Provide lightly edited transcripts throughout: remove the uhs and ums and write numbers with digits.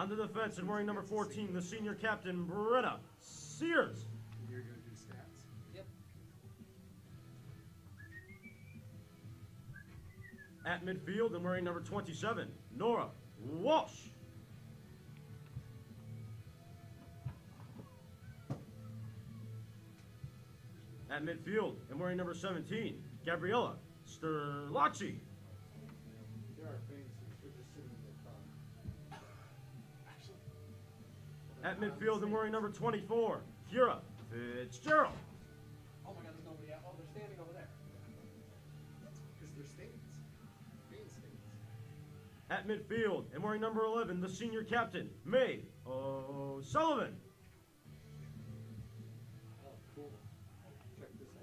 On the defense and wearing number 14, the senior captain, Brenna Sears. You're going to do stats? Yep. At midfield and wearing number 27, Nora Walsh. At midfield and wearing number 17, Gabriella Sterlacci. There are things that are just sitting in the car. At midfield and wearing number 24, Kira Fitzgerald. Oh my god, there's nobody out. Oh, they're standing over there. Because they're stains. Main stains. At midfield and wearing number 11, the senior captain, May O'Sullivan. Oh, cool. Check this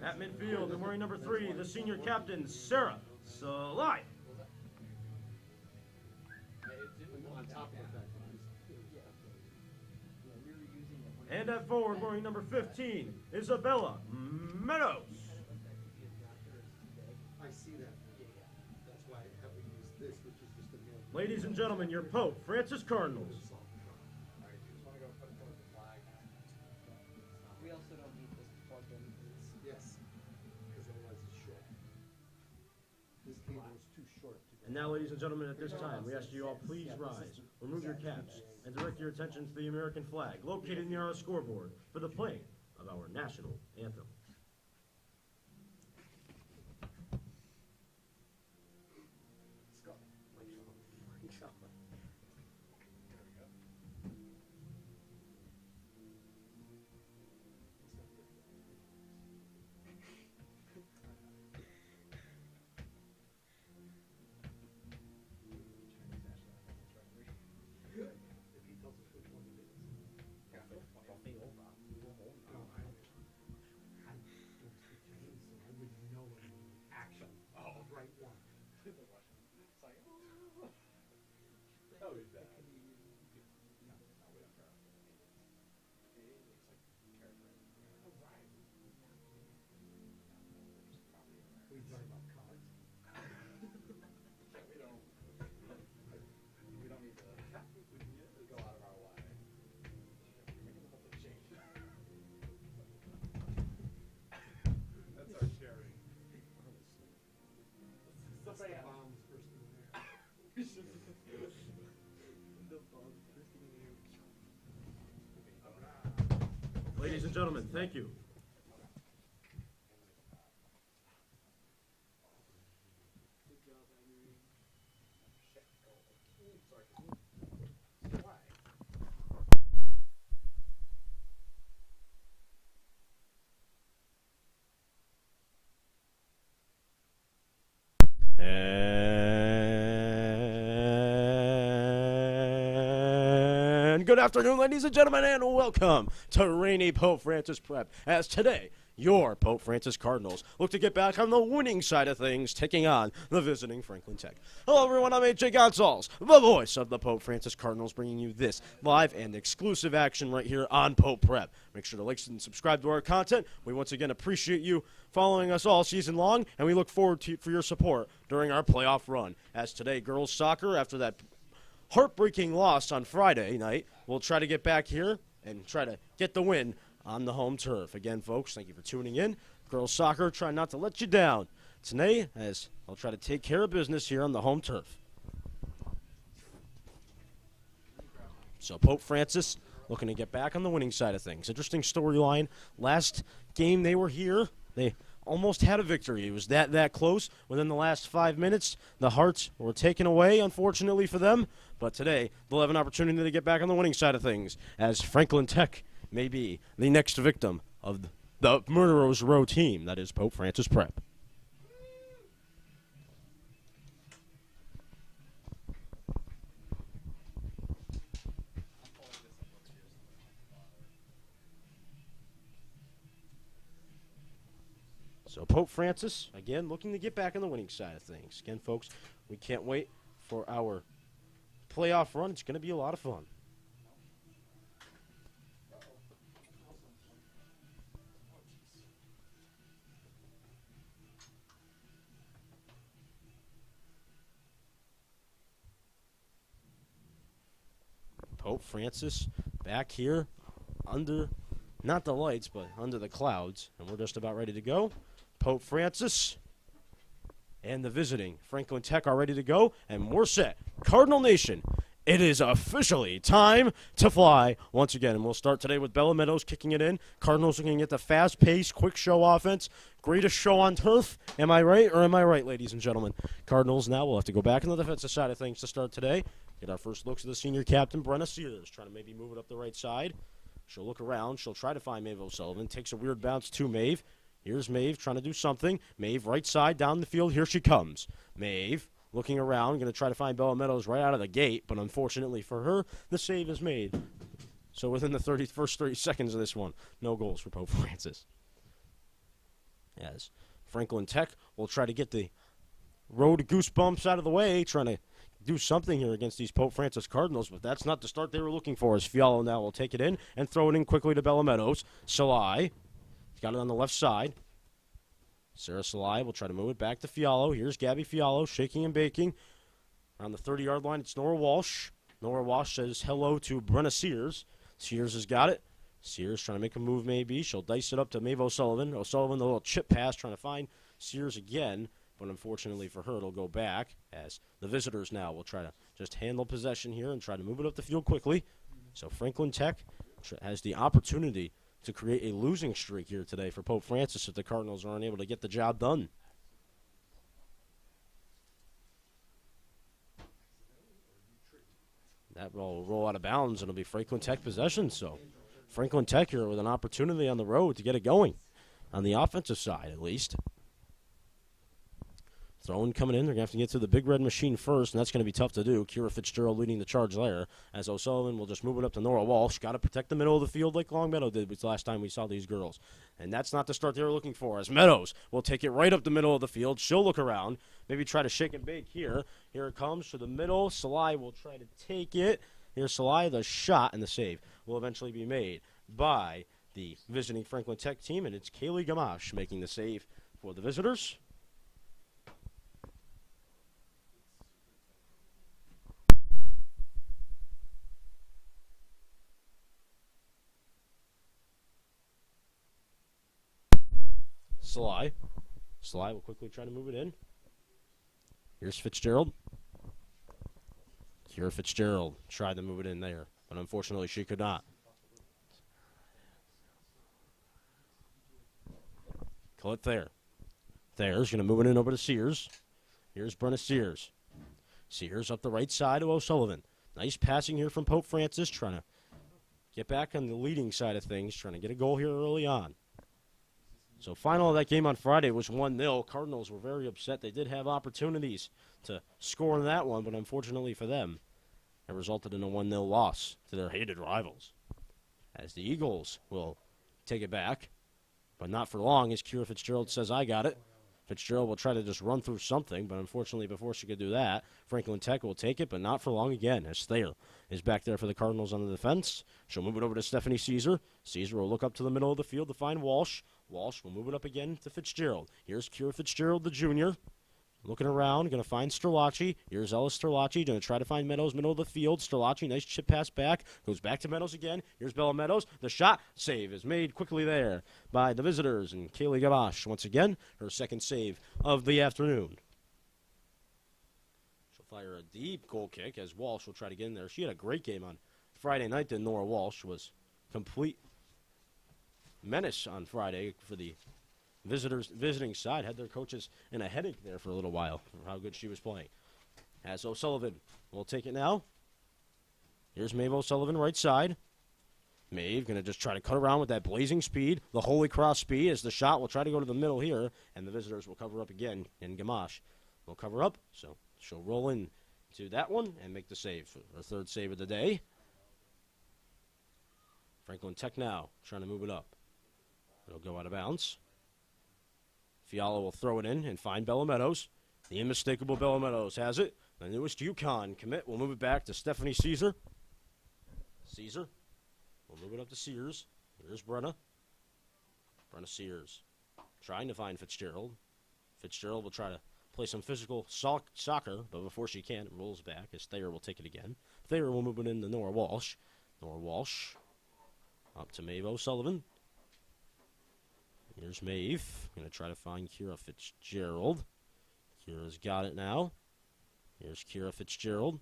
out. At midfield and wearing number 3, the senior captain, Sarah Salai. On top of that. And at forward wearing number 15, Isabella Meadows. I see that. That's why I have to use this, which is just a nail. Ladies and gentlemen, your Pope, Francis Cardinals. We also don't need this plugged in. Yes, because otherwise it's short. This cable is too short to go. And now, ladies and gentlemen, at this time, we ask you all please rise, remove your caps, and direct your attention to the American flag located near our scoreboard for the playing of our national anthem. Let's go. Good. If he tells us which one it is. No, I don't speak Chinese, so I wouldn't know any action of right one. Oh, he's bad. We talking about cards? We don't need to go out of our way. We're making the whole thing change. That's our cherry. That's the bombs first in there. Ladies and gentlemen, thank you. And good afternoon, ladies and gentlemen, and welcome to Rainy Pope Francis Prep. As today, your Pope Francis Cardinals look to get back on the winning side of things, taking on the visiting Franklin Tech. Hello, everyone. I'm AJ Gonzalez, the voice of the Pope Francis Cardinals, bringing you this live and exclusive action right here on Pope Prep. Make sure to like and subscribe to our content. We once again appreciate you following us all season long, and we look forward to for your support during our playoff run. As today, girls soccer, after that heartbreaking loss on Friday night, we'll try to get back here and try to get the win on the home turf. Again, folks, thank you for tuning in. Girls soccer, try not to let you down. Today, as I'll try to take care of business here on the home turf. So Pope Francis looking to get back on the winning side of things. Interesting storyline. Last game they were here, they almost had a victory. It was that close. Within the last 5 minutes, the Hearts were taken away, unfortunately for them. But today, they'll have an opportunity to get back on the winning side of things, as Franklin Tech may be the next victim of the Murderers Row team, that is Pope Francis Prep. So Pope Francis, again, looking to get back on the winning side of things. Again, folks, we can't wait for our playoff run. It's going to be a lot of fun. Pope Francis back here under, not the lights, but under the clouds. And we're just about ready to go. Pope Francis and the visiting Franklin Tech are ready to go. And we're set. Cardinal Nation, it is officially time to fly once again. And we'll start today with Bella Meadows kicking it in. Cardinals looking at the fast-paced, quick show offense. Greatest show on turf. Am I right or am I right, ladies and gentlemen? Cardinals now will have to go back on the defensive side of things to start today. Get our first looks at the senior captain, Brenna Sears, trying to maybe move it up the right side. She'll look around. She'll try to find Maeve O'Sullivan. Takes a weird bounce to Maeve. Here's Maeve trying to do something. Maeve right side down the field. Here she comes. Maeve looking around. Going to try to find Bella Meadows right out of the gate. But unfortunately for her, the save is made. So within the first 30 seconds of this one, no goals for Pope Francis. As Franklin Tech will try to get the road goosebumps out of the way. Trying to do something here against these Pope Francis Cardinals, but that's not the start they were looking for, as Fialo now will take it in and throw it in quickly to Bella Meadows. Salai, he's got it on the left side. Sarah Salai will try to move it back to Fialo. Here's Gabby Fialo, shaking and baking. On the 30-yard line, it's Nora Walsh. Nora Walsh says hello to Brenna Sears. Sears has got it. Sears trying to make a move maybe. She'll dice it up to Maeve O'Sullivan. O'Sullivan, the little chip pass, trying to find Sears again. But unfortunately for her, it'll go back as the visitors now will try to just handle possession here and try to move it up the field quickly. So Franklin Tech has the opportunity to create a losing streak here today for Pope Francis if the Cardinals are unable to get the job done. That will roll out of bounds, and it'll be Franklin Tech possession. So Franklin Tech here with an opportunity on the road to get it going, on the offensive side at least. Throwing coming in. They're going to have to get to the big red machine first, and that's going to be tough to do. Kira Fitzgerald leading the charge there, as O'Sullivan will just move it up to Nora Walsh. Got to protect the middle of the field like Longmeadow did the last time we saw these girls. And that's not the start they were looking for, as Meadows will take it right up the middle of the field. She'll look around, maybe try to shake and bake here. Here it comes to the middle. Salai will try to take it. Here's Salai. The shot and the save will eventually be made by the visiting Franklin Tech team, and it's Kaylee Gamache making the save for the visitors. Salai. Salai will quickly try to move it in. Here's Fitzgerald. Kira Fitzgerald tried to move it in there, but unfortunately she could not. Colette Thayer. Thayer's going to move it in over to Sears. Here's Brenna Sears. Sears up the right side of O'Sullivan. Nice passing here from Pope Francis, trying to get back on the leading side of things, trying to get a goal here early on. So final of that game on Friday was 1-0. Cardinals were very upset. They did have opportunities to score in that one, but unfortunately for them, it resulted in a 1-0 loss to their hated rivals. As the Eagles will take it back, but not for long, as Kira Fitzgerald says, I got it. Fitzgerald will try to just run through something, but unfortunately before she could do that, Franklin Tech will take it, but not for long again, as Thayer is back there for the Cardinals on the defense. She'll move it over to Stephanie Caesar. Caesar will look up to the middle of the field to find Walsh. Walsh will move it up again to Fitzgerald. Here's Kira Fitzgerald, the junior. Looking around, going to find Sterlacci. Here's Ellis Sterlacci, going to try to find Meadows, middle of the field. Sterlacci, nice chip pass back. Goes back to Meadows again. Here's Bella Meadows. The shot, save is made quickly there by the visitors. And Kaylee Gamache, once again, her second save of the afternoon. She'll fire a deep goal kick as Walsh will try to get in there. She had a great game on Friday night. Then Nora Walsh was complete menace on Friday for the visiting side. Had their coaches in a headache there for a little while for how good she was playing. As O'Sullivan will take it now. Here's Maeve O'Sullivan right side. Maeve going to just try to cut around with that blazing speed, the Holy Cross speed, as the shot will try to go to the middle here, and the visitors will cover up again, and Gamache will cover up, so she'll roll in to that one and make the save for her third save of the day. Franklin Tech now trying to move it up. It'll go out of bounds. Fiala will throw it in and find Bella Meadows. The unmistakable Bella Meadows has it. The newest UConn commit will move it back to Stephanie Caesar. Caesar will move it up to Sears. Here's Brenna. Brenna Sears trying to find Fitzgerald. Fitzgerald will try to play some physical soccer, but before she can, it rolls back as Thayer will take it again. there. We'll move it into Nora Walsh. Nora Walsh up to Maeve O'Sullivan. Here's Maeve. Going to try to find Kira Fitzgerald. Kira's got it now. Here's Kira Fitzgerald.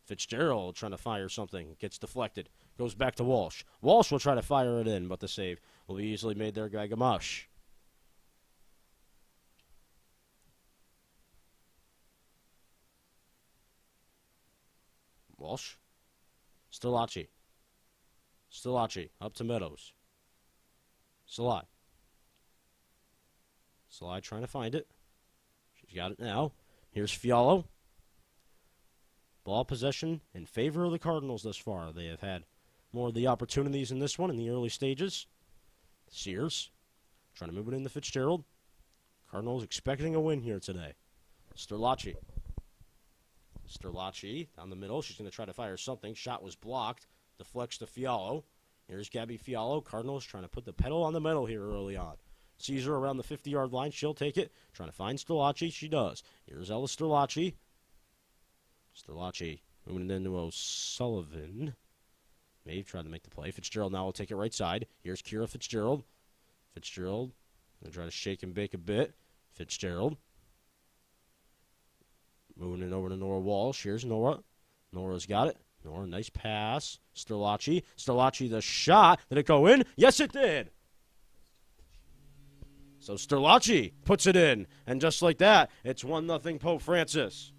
Fitzgerald trying to fire something. Gets deflected. Goes back to Walsh. Walsh will try to fire it in, but the save will be easily made there by Gamache. Walsh. Sterlacci. Sterlacci up to Meadows. Salai. Salai trying to find it. She's got it now. Here's Fialo. Ball possession in favor of the Cardinals thus far. They have had more of the opportunities in this one in the early stages. Sears trying to move it into Fitzgerald. Cardinals expecting a win here today. Sterlacci. Sterlacci down the middle. She's going to try to fire something. Shot was blocked. Deflects to Fialo. Here's Gabby Fialo. Cardinals trying to put the pedal on the metal here early on. Caesar around the 50-yard line. She'll take it. Trying to find Sterlacci. She does. Here's Ella Sterlacci. Sterlacci moving it into O'Sullivan. Maeve trying to make the play. Fitzgerald now will take it right side. Here's Kira Fitzgerald. Fitzgerald going to try to shake and bake a bit. Fitzgerald. Moving it over to Nora Walsh. Here's Nora. Nora's got it. Nora, nice pass. Sterlacci. Sterlacci, the shot. Did it go in? Yes, it did. So Sterlacci puts it in. And just like that, it's 1-0 Pope Francis.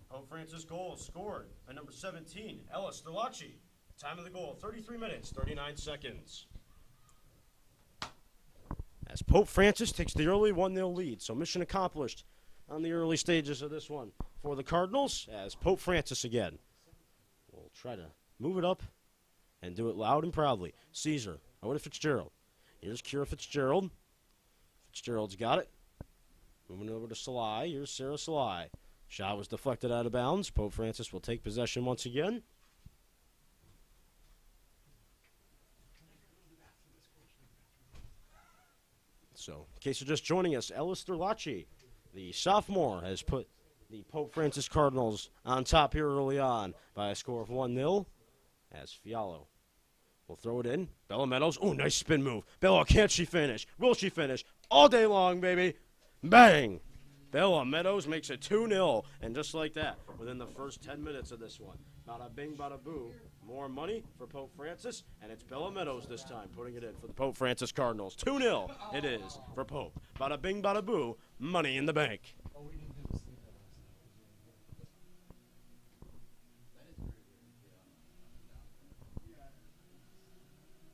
Pope Francis goal scored by number 17, Ella Sterlacci. Time of the goal, 33 minutes, 39 seconds. As Pope Francis takes the early 1-0 lead. So mission accomplished on the early stages of this one for the Cardinals as Pope Francis again will try to move it up and do it loud and proudly. Caesar over to Fitzgerald. Here's Kira Fitzgerald. Fitzgerald's got it. Moving over to Salai. Here's Sarah Salai. Shot was deflected out of bounds. Pope Francis will take possession once again. So, in case you're just joining us, Ella Sterlacci, the sophomore, has put the Pope Francis Cardinals on top here early on by a score of 1-0 as Fialo will throw it in. Bella Meadows. Oh, nice spin move. Bella, can't she finish? Will she finish? All day long, baby. Bang. Bella Meadows makes it 2-0, and just like that, within the first 10 minutes of this one. Bada bing, bada boo. More money for Pope Francis, and it's Bella Meadows this time putting it in for the Pope Francis Cardinals. 2-0 it is for Pope. Bada bing, bada boo. Money in the bank. Oh, we didn't do the sleep out. That is very weird. Yeah.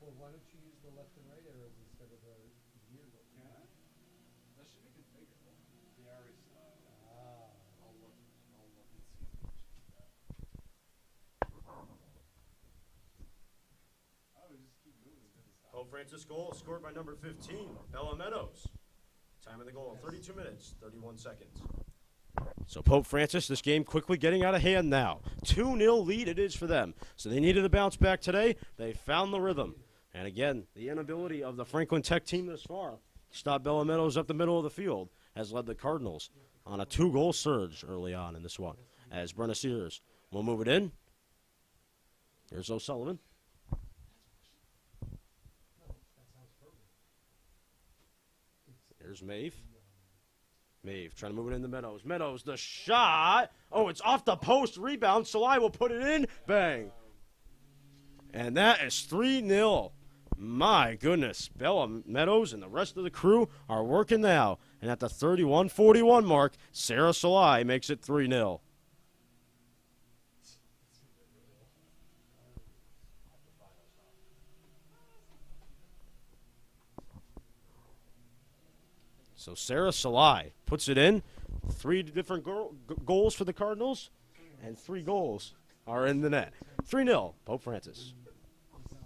Well, why don't you use the left and right arrows instead of the gear? Yeah. That should make it bigger. The Aries style. Ah. I'll look and see if we can change that. Oh, we just keep moving. Doesn't stop. Pope Francis goal scored by number 15, Bella Meadows. Time of the goal, 32 minutes, 31 seconds. So Pope Francis, this game quickly getting out of hand now. 2-0 lead it is for them. So they needed a bounce back today. They found the rhythm. And again, the inability of the Franklin Tech team this far to stop Bella Meadows up the middle of the field has led the Cardinals on a 2-goal surge early on in this one. As Brenna Sears will move it in. Here's O'Sullivan. Here's Maeve. Maeve trying to move it into Meadows. Meadows, the shot. Oh, it's off the post. Rebound. Salai will put it in. Bang. And that is 3-0. My goodness. Bella Meadows and the rest of the crew are working now. And at the 31-41 mark, Sarah Salai makes it 3-0. So Sarah Salai puts it in. 3 different goals for the Cardinals, and 3 goals are in the net. 3-0, Pope Francis. Design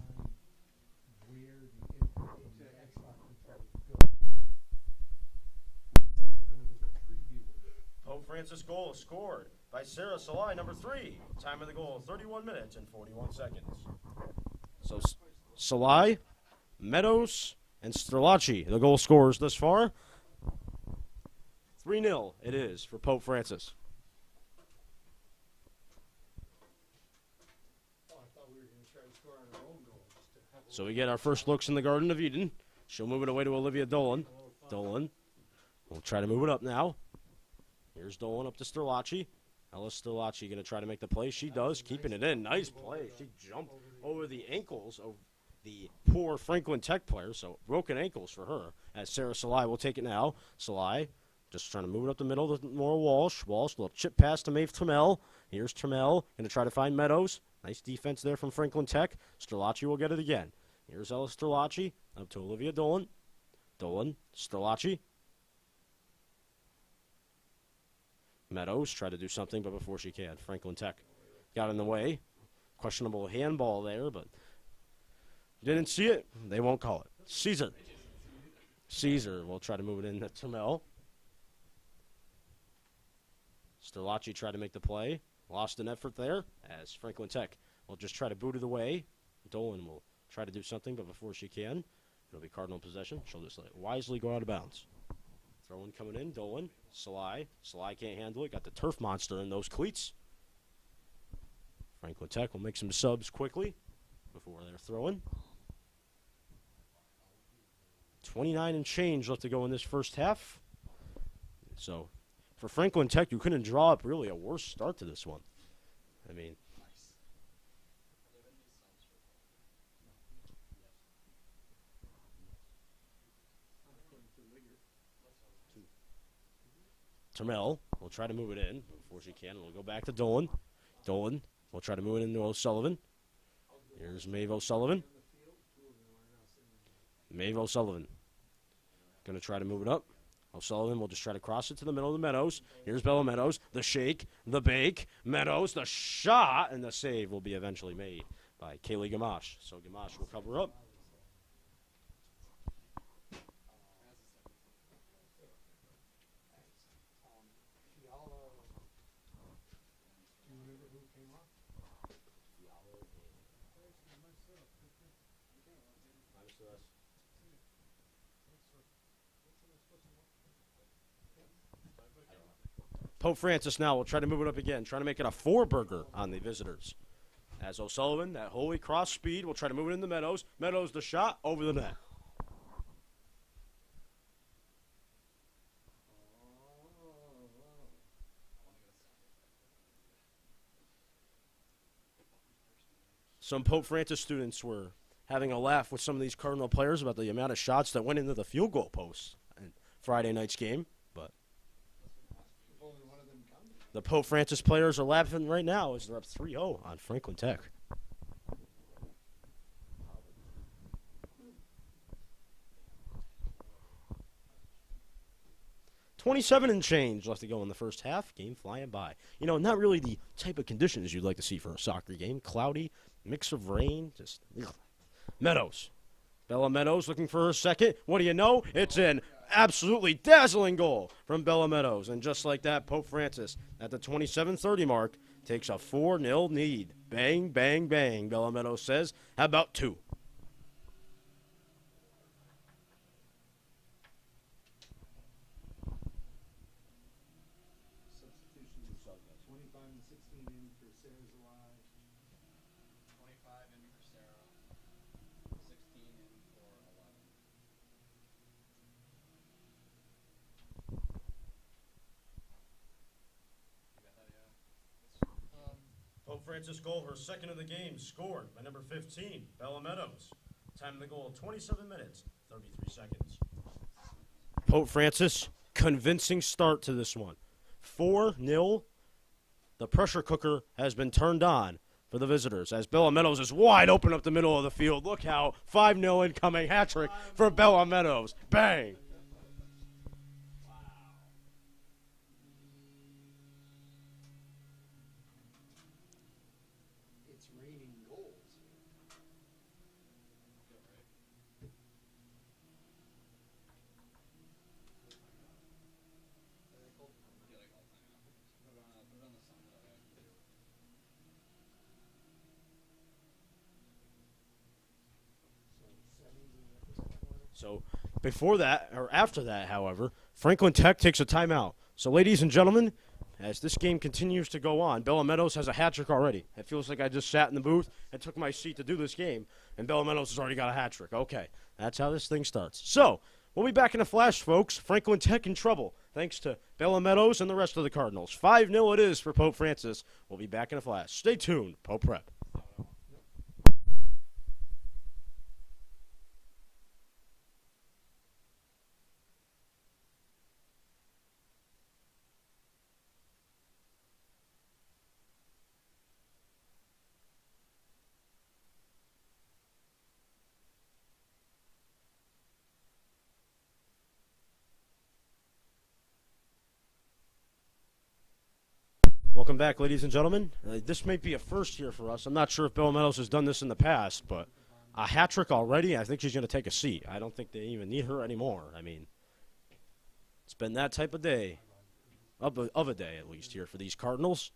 where the input from the Xbox controller goes. Let's go to the preview. Pope Francis goal scored by Sarah Salai, number 3. Time of the goal, 31 minutes and 41 seconds. So Salai, Meadows, and Strelacci, the goal scorers thus far. 3-0 it is for Pope Francis. Oh, I thought we were going to try to score on our own goal. Just to have a So we get our first looks in the Garden of Eden. She'll move it away to Olivia Dolan. Dolan will try to move it up now. Here's Dolan up to Strelacci. Ellis Strelacci going to try to make the play. She does, keeping it in. Nice play. She jumped over the ankles of the poor Franklin Tech player, so broken ankles for her. As Sarah Salai will take it now. Salai just trying to move it up the middle to Nora Walsh. Walsh, little chip pass to Maeve Trammell. Here's Trammell, going to try to find Meadows. Nice defense there from Franklin Tech. Strelacci will get it again. Here's Ellis Strelacci up to Olivia Dolan. Dolan, Strelacci. Meadows tried to do something, but before she can, Franklin Tech got in the way. Questionable handball there, but didn't see it. They won't call it. Caesar. Caesar will try to move it in to Trammell. Strelacci tried to make the play. Lost an effort there as Franklin Tech will just try to boot it away. Dolan will try to do something, but before she can, it'll be Cardinal possession. She'll just let it wisely go out of bounds. Throw-in coming in. Dolan. Salai. Salai can't handle it. Got the turf monster in those cleats. Franklin Tech will make some subs quickly before they're throwing. 29 and change left to go in this first half. So, for Franklin Tech, you couldn't draw up really a worse start to this one. I mean, Trammell will try to move it in before she can. It'll go back to Dolan. Dolan will try to move it into O'Sullivan. Here's Maeve O'Sullivan. Maeve O'Sullivan. Going to try to move it up. O'Sullivan will just try to cross it to the middle of the Meadows. Here's Bella Meadows. The shake, the bake. Meadows, the shot, and the save will be eventually made by Kaylee Gamache. So Gamache will cover up. Do you remember who came off? Pope Francis now will try to move it up again, trying to make it a 4-burger on the visitors. As O'Sullivan, that holy cross speed, will try to move it in the Meadows. Meadows, the shot, over the net. Some Pope Francis students were having a laugh with some of these Cardinal players about the amount of shots that went into the field goal post in Friday night's game. But Only one of them counted. the Pope Francis players are laughing right now as they're up 3-0 on Franklin Tech. $27 and change left to go in the first half. Game flying by. You know, not really the type of conditions you'd like to see for a soccer game. Cloudy, mix of rain, just ugh. Meadows. Bella Meadows looking for her second. What do you know? It's an absolutely dazzling goal from Bella Meadows. And just like that, Pope Francis at the 27:30 mark takes a 4-0 lead. Bang, bang, bang, Bella Meadows says. How about 2? Substitutions. 25 and 16 in for Sarah's alive. 25 in for Sarah. 16 in for 11. You got that, yeah? Pope Francis goal, her second of the game, scored by number 15, Bella Meadows. Time of the goal, 27 minutes, 33 seconds. Pope Francis, convincing start to this one. 4-0. The pressure cooker has been turned on for the visitors as Bella Meadows is wide open up the middle of the field. Look how 5-0 incoming hat trick for Bella Meadows. Bang. It's raining. So before that, or after that, however, Franklin Tech takes a timeout. So, ladies and gentlemen, as this game continues to go on, Bella Meadows has a hat trick already. It feels like I just sat in the booth and took my seat to do this game, and Bella Meadows has already got a hat trick. Okay, that's how this thing starts. So, we'll be back in a flash, folks. Franklin Tech in trouble, thanks to Bella Meadows and the rest of the Cardinals. 5-0 it is for Pope Francis. We'll be back in a flash. Stay tuned. Pope Prep. Welcome back, ladies and gentlemen. This may be a first here for us. I'm not sure if Bella Meadows has done this in the past, but a hat trick already. I think she's going to take a seat. I don't think they even need her anymore. I mean, it's been that type of day, of a day at least here for these Cardinals.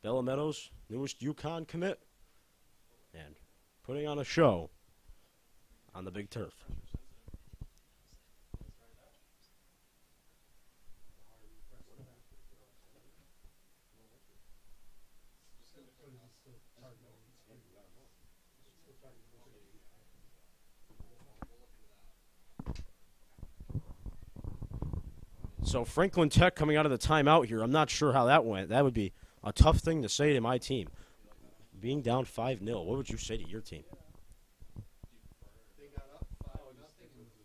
Bella Meadows, newest UConn commit, and putting on a show on the big turf. So Franklin Tech coming out of the timeout here. I'm not sure how that went. That would be a tough thing to say to my team. Being down 5-0, what would you say to your team? They got up 5-0 in the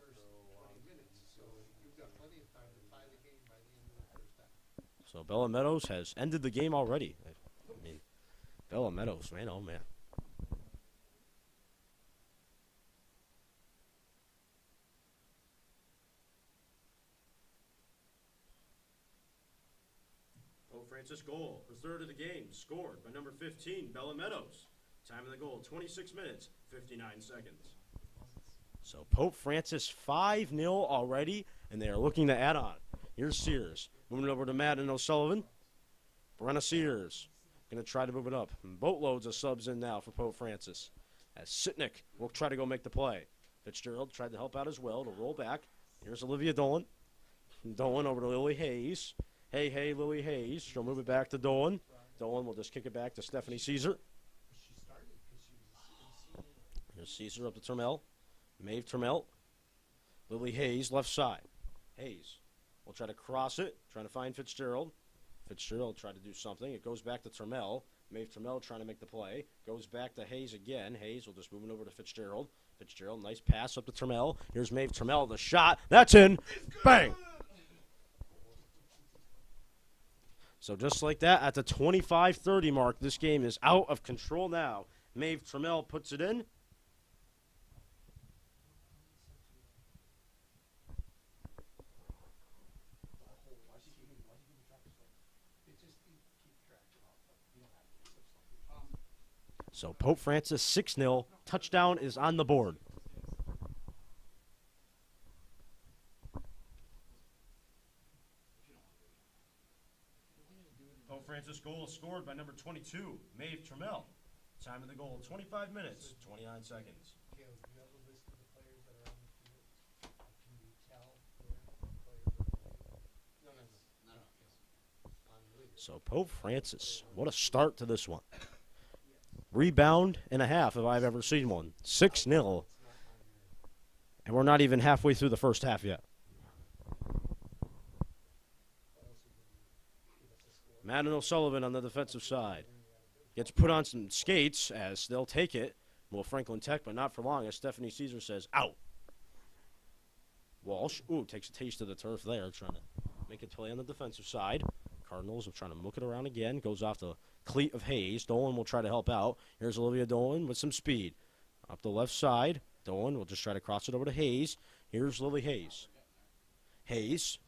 first 20 minutes, so you've got plenty of time to tie the game by the end of the first half. So Bella Meadows has ended the game already. I mean, Bella Meadows, man, oh man. Pope Francis goal, her third of the game, scored by number 15, Bella Meadows. Time of the goal, 26 minutes, 59 seconds. So Pope Francis 5-0 already, and they are looking to add on. Here's Sears. Moving it over to Madden O'Sullivan. Brenna Sears going to try to move it up. Boatloads of subs in now for Pope Francis. As Sitnick will try to go make the play. Fitzgerald tried to help out as well to roll back. Here's Olivia Dolan. Dolan over to Lily Hayes. Hey, Lily Hayes. She'll move it back to Dolan. Dolan will just kick it back to Stephanie Caesar. Here's Caesar up to Termel. Maeve Termel. Lily Hayes, left side. Hayes will try to cross it, trying to find Fitzgerald. Fitzgerald tried to do something. It goes back to Termel. Maeve Termel trying to make the play. Goes back to Hayes again. Hayes will just move it over to Fitzgerald. Fitzgerald, nice pass up to Termel. Here's Maeve Termel, the shot. That's in. Bang! So just like that, at the 25-30 mark, this game is out of control now. Maeve Termel puts it in. So Pope Francis 6-0. Touchdown is on the board. Pope Francis goal scored by number 22, Maeve Termel. Time of the goal, 25 minutes, 29 seconds. Caleb, do you have a list of the players that are on the field? Can you tell where the players are? No. So Pope Francis, what a start to this one. Rebound and a half if I've ever seen one. 6-0. And we're not even halfway through the first half yet. Madden O'Sullivan on the defensive side. Gets put on some skates as they'll take it. Well, Franklin Tech, but not for long as Stephanie Caesar says, out. Walsh, takes a taste of the turf there, trying to make a play on the defensive side. Cardinals are trying to look it around again. Goes off the cleat of Hayes. Dolan will try to help out. Here's Olivia Dolan with some speed. Up the left side. Dolan will just try to cross it over to Hayes. Here's Lily Hayes. Hayes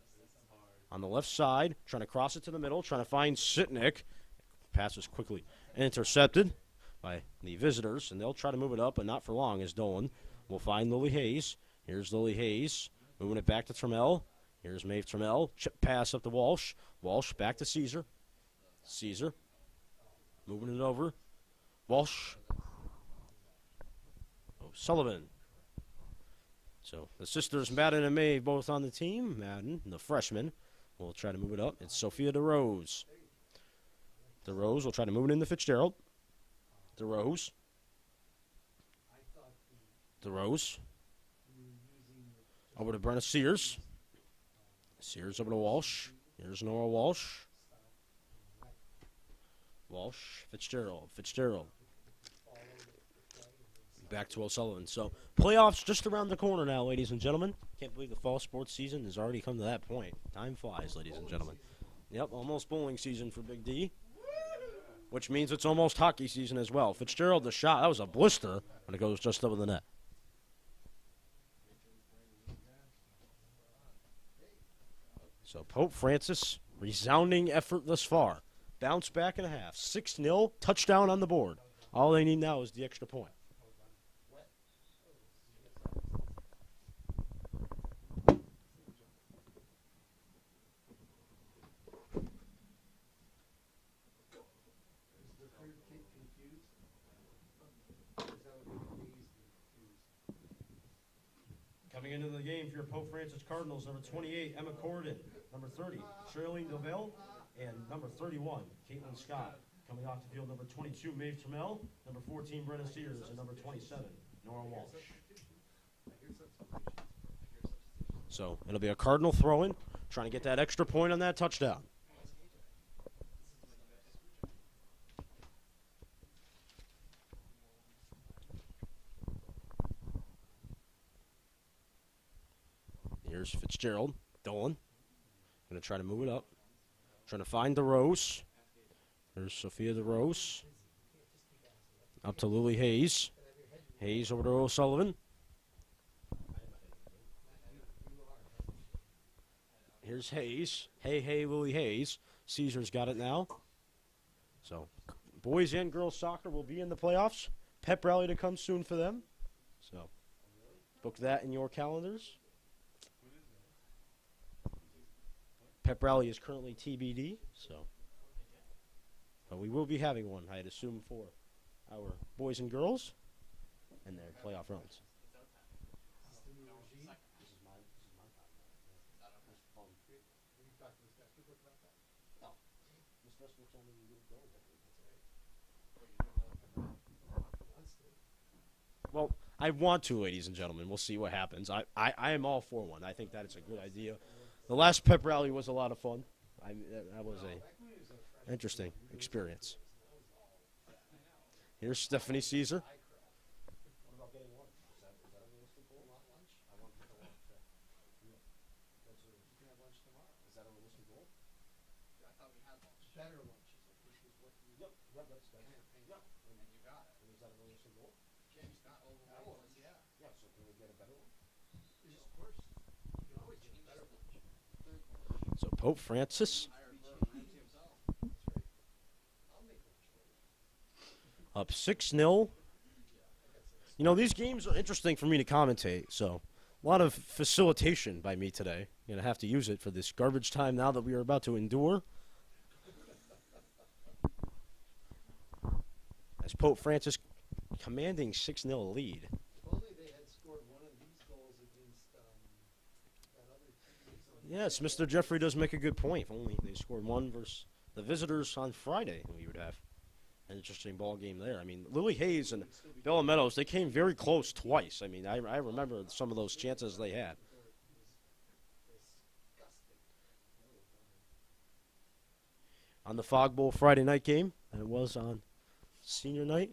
on the left side, trying to cross it to the middle, trying to find Sitnick. Passes quickly intercepted by the visitors, and they'll try to move it up, but not for long as Dolan will find Lily Hayes. Here's Lily Hayes, moving it back to Termel. Here's Maeve Termel. Chip pass up to Walsh. Walsh back to Caesar. Caesar moving it over. Walsh. Sullivan. So the sisters Madden and May both on the team. Madden, the freshman, will try to move it up. It's Sophia DeRose. DeRose will try to move it into Fitzgerald. DeRose. DeRose. Over to Brenna Sears. Sears over to Walsh. Here's Nora Walsh. Walsh. Fitzgerald. Fitzgerald. Back to O'Sullivan. So, playoffs just around the corner now, ladies and gentlemen. Can't believe the fall sports season has already come to that point. Time flies, ladies and gentlemen. Yep, almost bowling season for Big D. Which means it's almost hockey season as well. Fitzgerald, the shot. That was a blister, but it goes just over the net. So, Pope Francis, resounding effort thus far. Bounce back and a half. 6-0, touchdown on the board. All they need now is the extra point. Coming into the game for your Pope Francis Cardinals, number 28, Emma Corden. Number 30, Shirley Novell. And number 31, Caitlin Scott. Coming off the field, number 22, Maeve Trammell. Number 14, Brenna Sears. And number 27, Nora Walsh. So it'll be a Cardinal throw-in, trying to get that extra point on that touchdown. Here's Fitzgerald. Dolan. Going to try to move it up. Trying to find DeRose. There's Sophia DeRose. Up to Lily Hayes. Hayes over to O'Sullivan. Here's Hayes. Hey, Lily Hayes. Caesar's got it now. So, boys and girls soccer will be in the playoffs. Pep rally to come soon for them. So, book that in your calendars. Pep rally is currently TBD, so. But we will be having one, I'd assume, for our boys and girls and their playoff runs. Well, I want to, ladies and gentlemen. We'll see what happens. I am all for one. I think that it's a good idea. The last pep rally was a lot of fun. That was a interesting experience. Here's Stephanie Caesar. Better lunches, which was what you campaigned. And you got it. Is that a realistic goal? James got overall was, yeah. Yeah, so can we get a better one? Of course. You can always get a better one. So Pope Francis Hired Bert Ramsey himself. I'll make lunch for you. up 6-0. You know, these games are interesting for me to commentate, so a lot of facilitation by me today. I'm going to have to use it for this garbage time now that we are about to endure. As Pope Francis commanding 6-0 lead. If only they had scored one of these goals against that other team. Yes, Mr. Jeffrey does make a good point. If only they scored one versus the visitors on Friday, we would have an interesting ball game there. I mean, Lily Hayes and Bella Meadows, they came very close twice. I mean, I remember some of those chances they had. On the Fog Bowl Friday night game, and it was on senior night.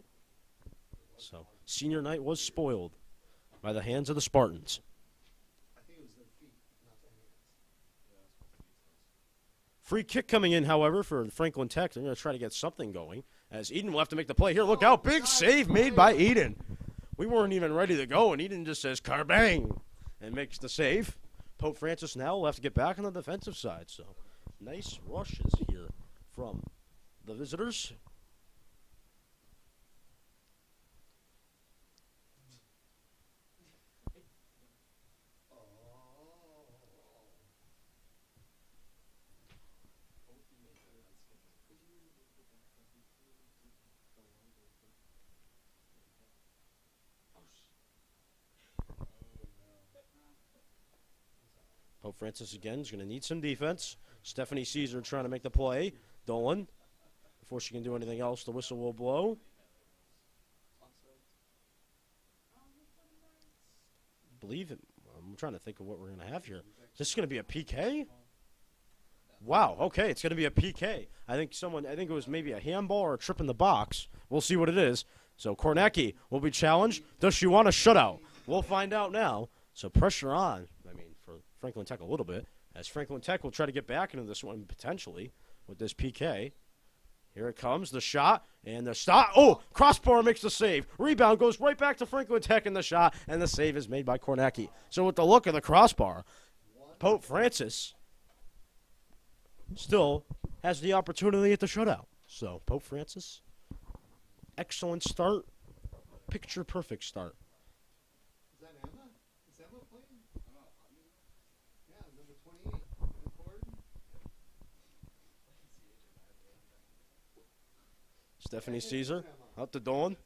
So, senior night was spoiled by the hands of the Spartans. I think it was their feet, not their hands. Free kick coming in, however, for Franklin Tech. They're going to try to get something going. As Eden will have to make the play here. Look out. Big save made by Eden. We weren't even ready to go, and Eden just says, "Carbang," and makes the save. Pope Francis now will have to get back on the defensive side. So, nice rushes here from the visitors. Pope Francis again is going to need some defense. Stephanie Caesar trying to make the play. Dolan, before she can do anything else, the whistle will blow. Believe it. I'm trying to think of what we're going to have here. Is this going to be a PK? Wow, okay, it's going to be a PK. I think it was maybe a handball or a trip in the box. We'll see what it is. So Kornacki will be challenged. Does she want a shutout? We'll find out now. So pressure on, for Franklin Tech a little bit, as Franklin Tech will try to get back into this one potentially with this PK. Here it comes, the shot, and the stop. Oh, crossbar makes the save. Rebound goes right back to Franklin Tech in the shot, and the save is made by Kornacki. So with the look of the crossbar, Pope Francis still has the opportunity at the shutout. So Pope Francis, excellent start, picture-perfect start. Is that Emma? Is Emma playing? Yeah, number 28. Emma Gordon. Stephanie Caesar up to Dolan.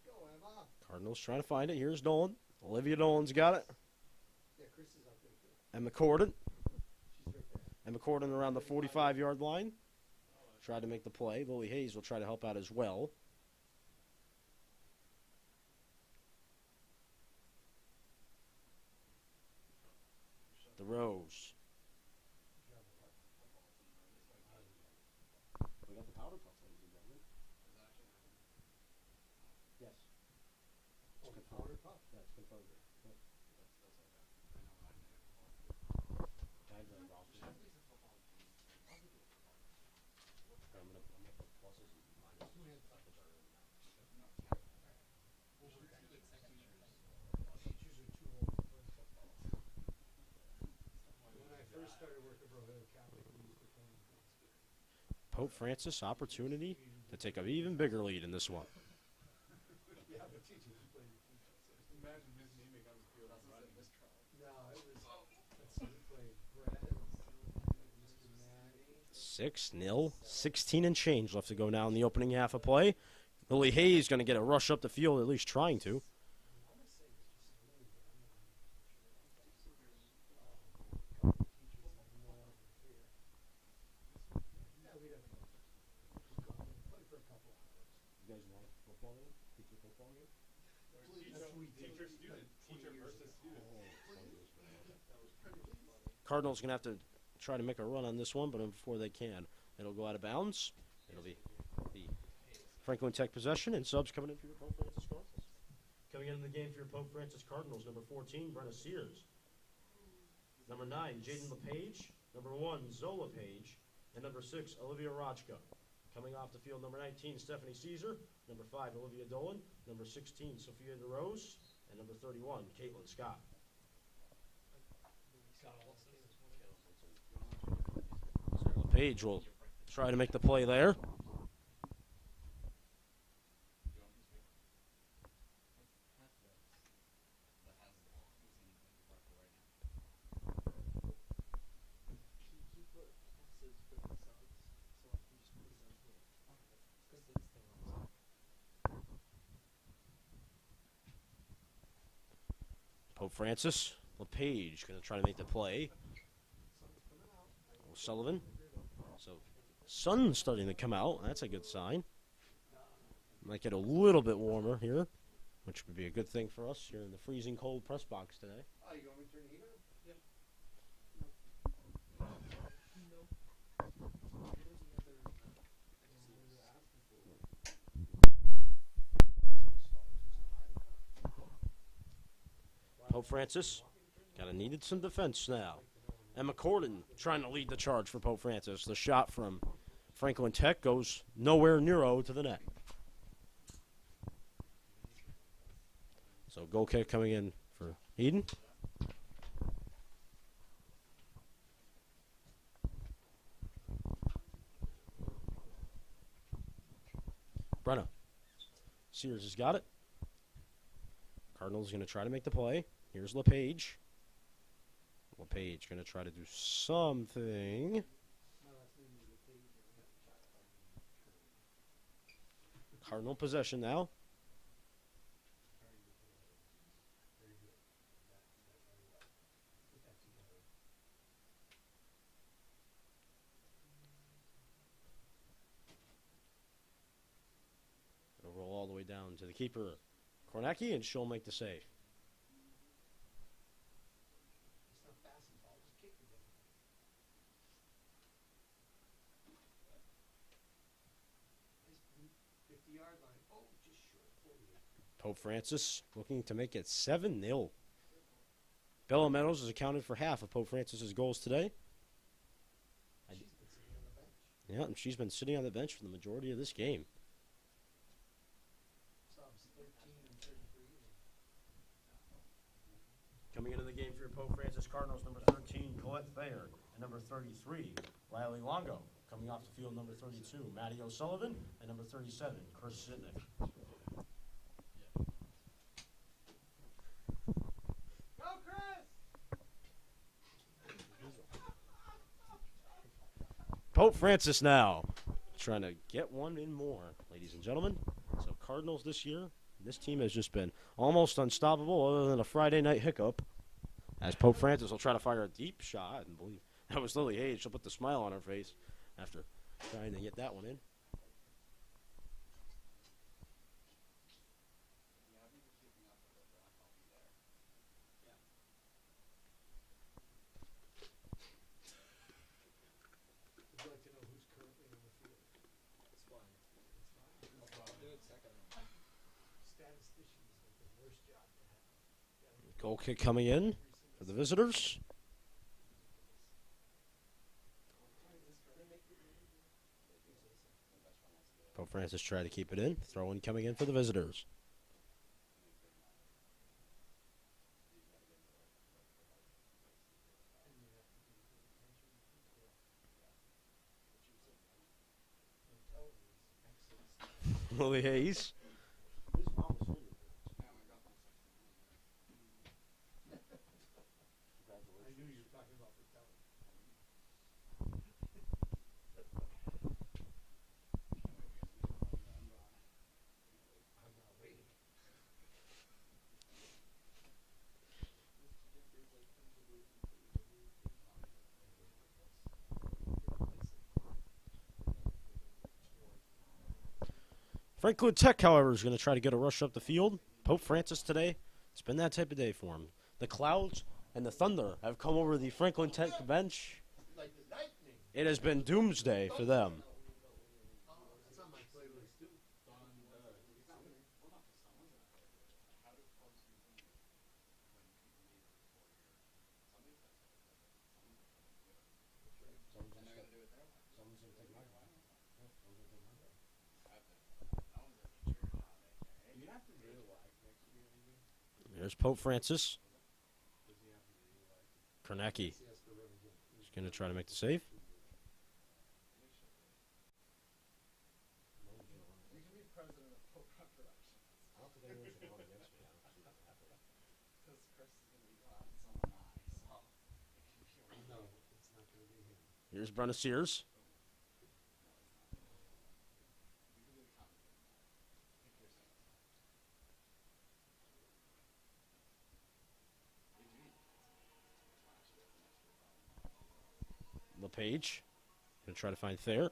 Go, Emma. Cardinals trying to find it. Here's Dolan. Olivia Dolan's got it. Yeah, Chris is up there, too. Emma Corden. She's right there. Emma Corden around the 45-yard line. Tried to make the play. Lily Hayes will try to help out as well. The Rose. We got the powder puff, ladies and gentlemen. Yes. Oh, the powder puff? Yeah, it's confirmed. Teachers are too old to play football. When I first started working for a Catholic, we used to play. Pope Francis, opportunity to take an even bigger lead in this one. Yeah, but teachers played. Imagine Miss Nemec on the field running. No, it was, let's see, we played Brett, Mr. Maddie. 6-0, 16 and change left to go now in the opening half of play. Lily Hayes going to get a rush up the field, at least trying to. Cardinals going to have to try to make a run on this one, but before they can, it'll go out of bounds. It'll be the Franklin Tech possession, and subs coming in for your Pope Francis Cardinals. Coming into the game for your Pope Francis Cardinals, number 14, Brenna Sears. Number 9, Jaden LePage. Number 1, Zola Page. And number 6, Olivia Rajka. Coming off the field, number 19, Stephanie Caesar. Number 5, Olivia Dolan. Number 16, Sophia DeRose. And number 31, Caitlin Scott. LePage will try to make the play there. Pope Francis, LePage going to try to make the play. Sullivan. So, sun's starting to come out. That's a good sign. Might get a little bit warmer here, which would be a good thing for us here in the freezing cold press box today. Oh, you want me to turn the heat on? Yep. Pope Francis needed some defense now. Emma Corden trying to lead the charge for Pope Francis. The shot from Franklin Tech goes nowhere near to the net. So goal kick coming in for Eden. Brenna. Sears has got it. Cardinals going to try to make the play. Here's LePage. LePage going to try to do something. Cardinal possession now. One to the keeper, Kornacki, and she'll make the save. It's not passing ball, just kick it in. Nice boot, 50-yard line. Oh, just short, 48. Pope Francis looking to make it 7-0. Bella Meadows has accounted for half of Pope Francis's goals today. She's been sitting on the bench. Yeah, and she's been sitting on the bench for the majority of this game. Subs 13 and 33. Coming into the game for your Pope Francis Cardinals, number 13, Colette Thayer, and number 33, Riley Longo. Coming off the field, number 32, Maddie O'Sullivan, and number 37, Chris Sitnick. Go, Chris! Pope Francis now trying to get one in more, ladies and gentlemen. So Cardinals this year, this team has just been almost unstoppable other than a Friday night hiccup. As Pope Francis will try to fire a deep shot, and believe that was Lily Hayes. She'll put the smile on her face after trying to get that one in. Would you like to know who's currently on the field? It's fine. It's fine. I'll do it second. Statisticians have the worst job to have. Goal kick coming in for the visitors. Pope Francis tried to keep it in. Throw in coming in for the visitors. Lily Hayes. I knew you were talking about Fratelli. I'm not waiting. Franklin Tech, however, is going to try to get a rush up the field. Pope Francis today, it's been that type of day for him. The clouds and the thunder have come over the Franklin Tech bench. Like the lightning. It has been doomsday for them. That's on my playlist too. You have to really like next year, maybe. There's Pope Francis. Does he have to really like? Kornacki He has to run again. is going to try to make the save. You can be president of Pope Rock Productions. I don't think anyone's going to run against me. Because Chris is going to be going out in someone eye, so. No, it's not going to be him. Here's Brenna Sears. LePage. Going to try to find Thayer.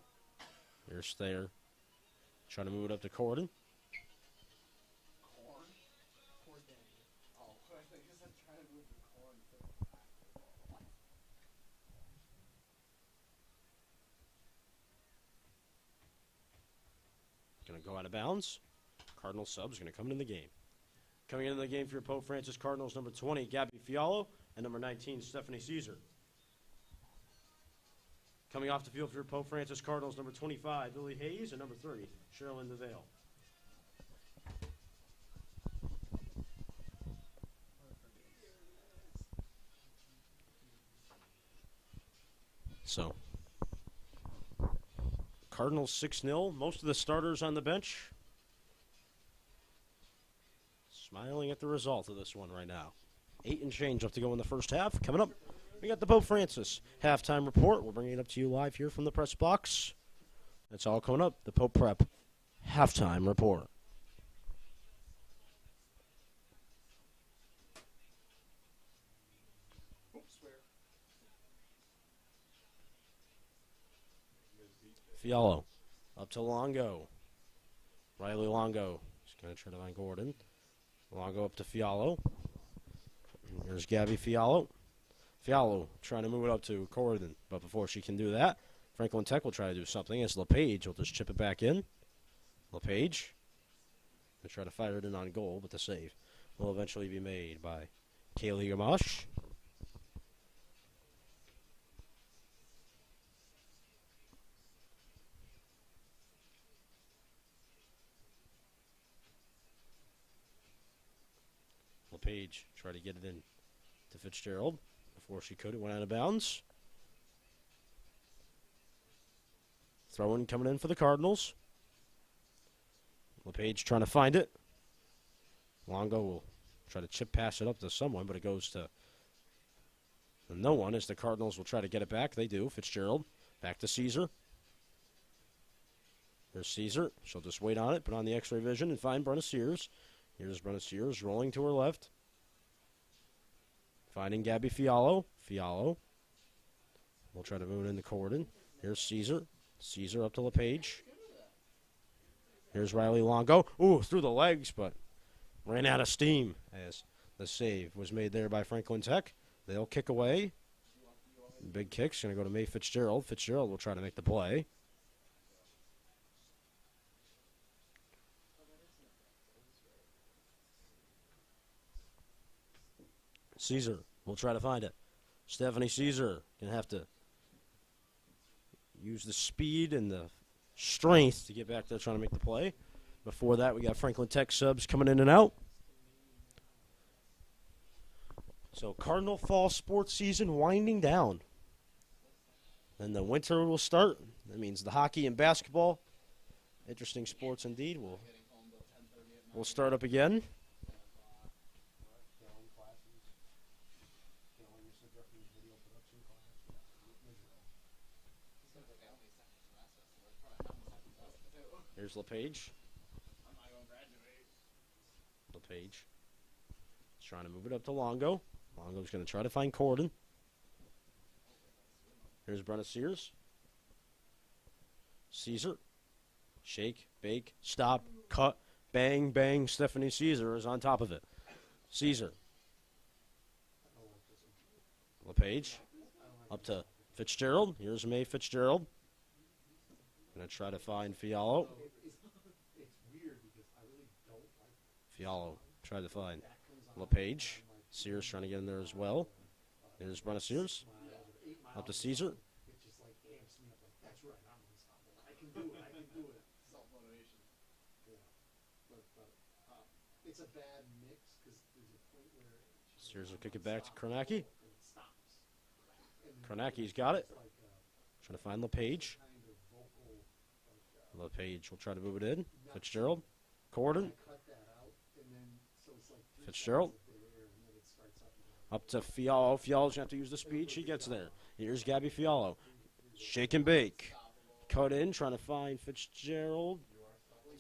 Here's Thayer. Trying to move it up to Corden. Corn? Poor Danny. Oh, I think you said try to move the corn to the back. What? Going to go out of bounds. Cardinal subs going to come into the game. Coming into the game for your Pope Francis Cardinals, number 20, Gabby Fiallo, and number 19, Stephanie Caesar. Coming off the field for your Pope Francis Cardinals, number 25, Lily Hayes, and number 30, Sherilyn DeVale. So, Cardinals 6-0. Most of the starters on the bench. Smiling at the result of this one right now. 8 and change left to go in the first half. Coming up, we got the Pope Francis halftime report. We'll bring it up to you live here from the press box. That's all coming up. The Pope Prep halftime report. Oops, where? Fiallo up to Longo. Riley Longo is Gonna try to find Gordon. Longo up to Fialo. There's Gabby Fialo. Fialo trying to move it up to Gordon, but before she can do that, Franklin Tech will try to do something as LePage will just chip it back in. LePage. They'll try to fire it in on goal, but the save will eventually be made by Kaylee Gamache. LePage tried to get it in to Fitzgerald. Before she could, it went out of bounds. Throw-in coming in for the Cardinals. LePage trying to find it. Longo will try to chip pass it up to someone, but it goes to no one as the Cardinals will try to get it back. They do. Fitzgerald back to Caesar. There's Caesar. She'll just wait on it, put on the X-ray vision, and find Brenna Sears. Here's Brenna Sears rolling to her left. Finding Gabby Fialo. Fialo will try to move it into Gordon. Here's Caesar. Caesar up to LePage. Here's Riley Longo. Ooh, through the legs, but ran out of steam as the save was made there by Franklin Tech. They'll kick away. Big kick's going to go to Mae Fitzgerald. Fitzgerald will try to make the play. Caesar will try to find it. Stephanie Caesar going to have to use the speed and the strength to get back there trying to make the play. Before that, we got Franklin Tech subs coming in and out. So Cardinal fall sports season winding down. Then the winter will start. That means the hockey and basketball, interesting sports indeed, will start up again. Here's LePage. LePage is trying to move it up to Longo. Longo's going to try to find Gordon. Here's Brenna Sears. Caesar. Shake, bake, stop, cut, bang, bang. Stephanie Caesar is on top of it. Caesar. LePage. Up to Fitzgerald. Here's Mae Fitzgerald. Going to try to find Fialo. Fialo tried to find LePage. Sears trying to get in there as well. There's Brenna Sears. Up to Caesar. It's a bad mix because there's a point where Sears will kick it back to Kornacki. Kornacki's got it. Trying to find LePage. LePage will try to move it in. Fitzgerald. Gordon. Fitzgerald. Up to Fialo. Fialo's going to have to use the speed. She gets there. Here's Gabby Fialo. Shake and bake. Cut in, trying to find Fitzgerald.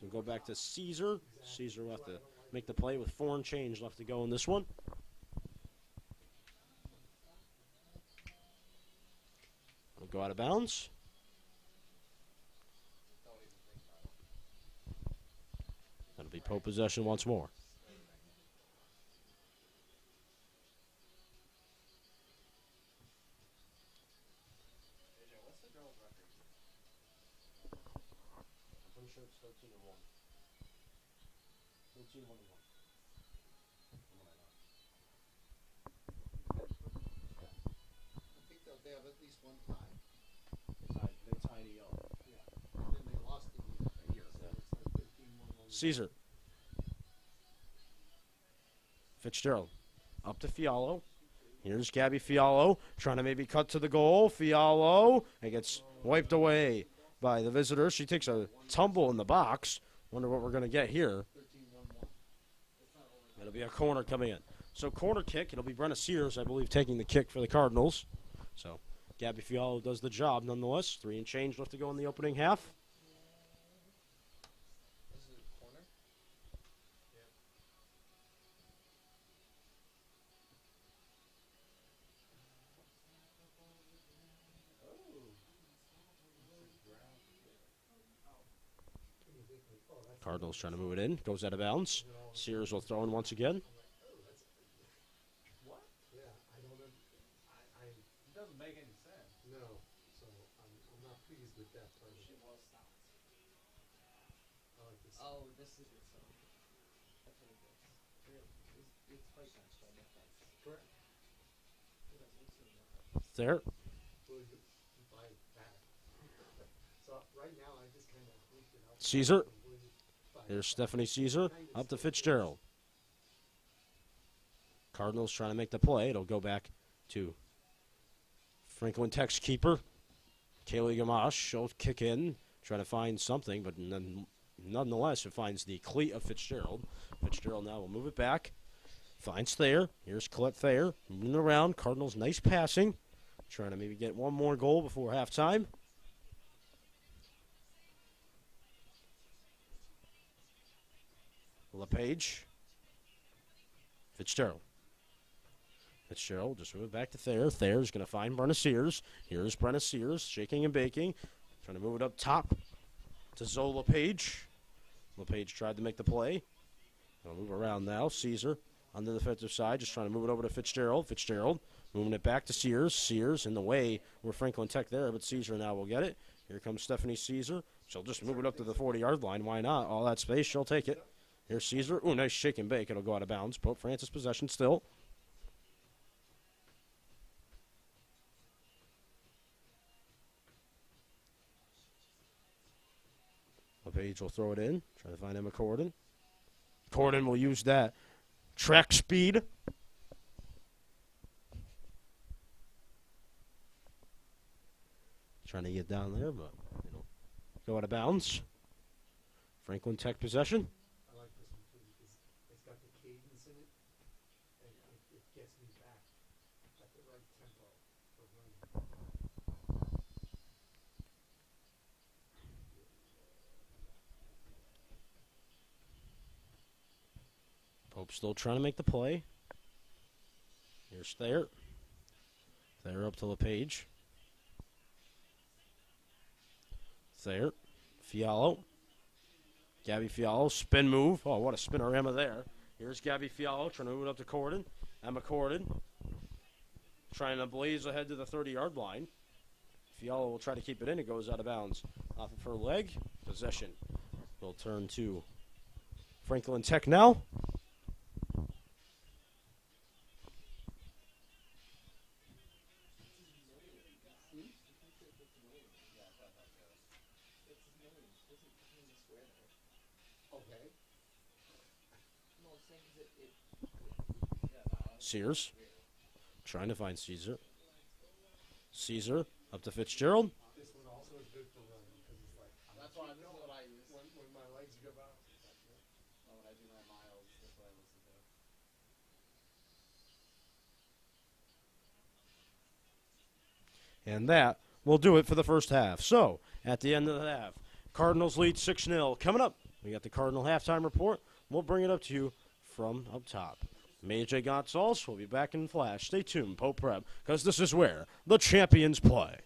So go back to Caesar. Caesar will have to make the play with 4 and change left to go in this one. We'll go out of bounds. That'll be Pope possession once more. I'm sure it's 13-1. 13-1. I think they have at least one tie. They tied it up. Yeah. And then they lost the year. So it's like 13-1. Caesar. Fitzgerald. Up to Fialo. Here's Gabby Fialo trying to maybe cut to the goal. Fialo. It gets wiped away by the visitor. She takes a tumble in the box. Wonder what we're going to get here. It'll be a corner coming in. So corner kick. It'll be Brenna Sears, I believe, taking the kick for the Cardinals. So Gabby Fialo does the job nonetheless. 3 and change left to go in the opening half. Cardinals trying to move it in. Goes out of bounds. Sears will throw in once again. What? Yeah, I don't know. It doesn't make any sense. No, so I'm not pleased with that part of She it. was stopped. I like this. Oh, this is it. So that's what it is. It's fight match on the fence. Correct. There. Will you buy that? So right now I just kind of bleeped it out. Caesar. Will you buy There's Stephanie Caesar. Up to Fitzgerald. Cardinals trying to make the play. It'll go back to Franklin Tech's keeper. Kaylee Gamache. She'll kick in. Try to find something, but nonetheless, it finds the cleat of Fitzgerald. Fitzgerald now will move it back. Finds Thayer. Here's Colette Thayer. Moving around. Cardinals nice passing. Trying to maybe get one more goal before halftime. LePage. Fitzgerald. Fitzgerald just move it back to Thayer. Thayer's going to find Brenna Sears. Here's Brenna Sears shaking and baking. Trying to move it up top to Zoe LePage. LePage tried to make the play. I'll move around now. Caesar on the defensive side, just trying to move it over to Fitzgerald. Fitzgerald moving it back to Sears. Sears in the way where Franklin Tech there, but Caesar now will get it. Here comes Stephanie Caesar. She'll just move it up to the 40-yard line. Why not? All that space, she'll take it. Here's Caesar. Ooh, nice shake and bake. It'll go out of bounds. Pope Francis possession still. LePage will throw it in. Trying to find Emma Corden. Corden will use that track speed. Trying to get down there, but it'll go out of bounds. Franklin Tech possession. I like this one too because it's got the cadence in it, and it gets me back at the right tempo for running. Pope still trying to make the play. Here's Thayer. Thayer up to LePage. Thayer. Fiallo. Gabby Fiallo. Spin move. Oh, what a spinorama there. Here's Gabby Fiallo trying to move it up to Corden. Emma Corden trying to blaze ahead to the 30-yard line. Fiallo will try to keep it in. It goes out of bounds. Off of her leg. Possession. We'll turn to Franklin Tech now. Okay. No, I'm saying it Sears trying to find Caesar. Caesar up to Fitzgerald. This one also is good for running because it's like That's why this is what I use. when my legs go out. When I do my miles, that's what I listen to. And that will do it for the first half. So, at the end of the half, Cardinals lead 6-0. Coming up, we got the Cardinal halftime report. We'll bring it up to you from up top. Major Gonzalez will be back in flash. Stay tuned, Pope Prep, because this is where the champions play.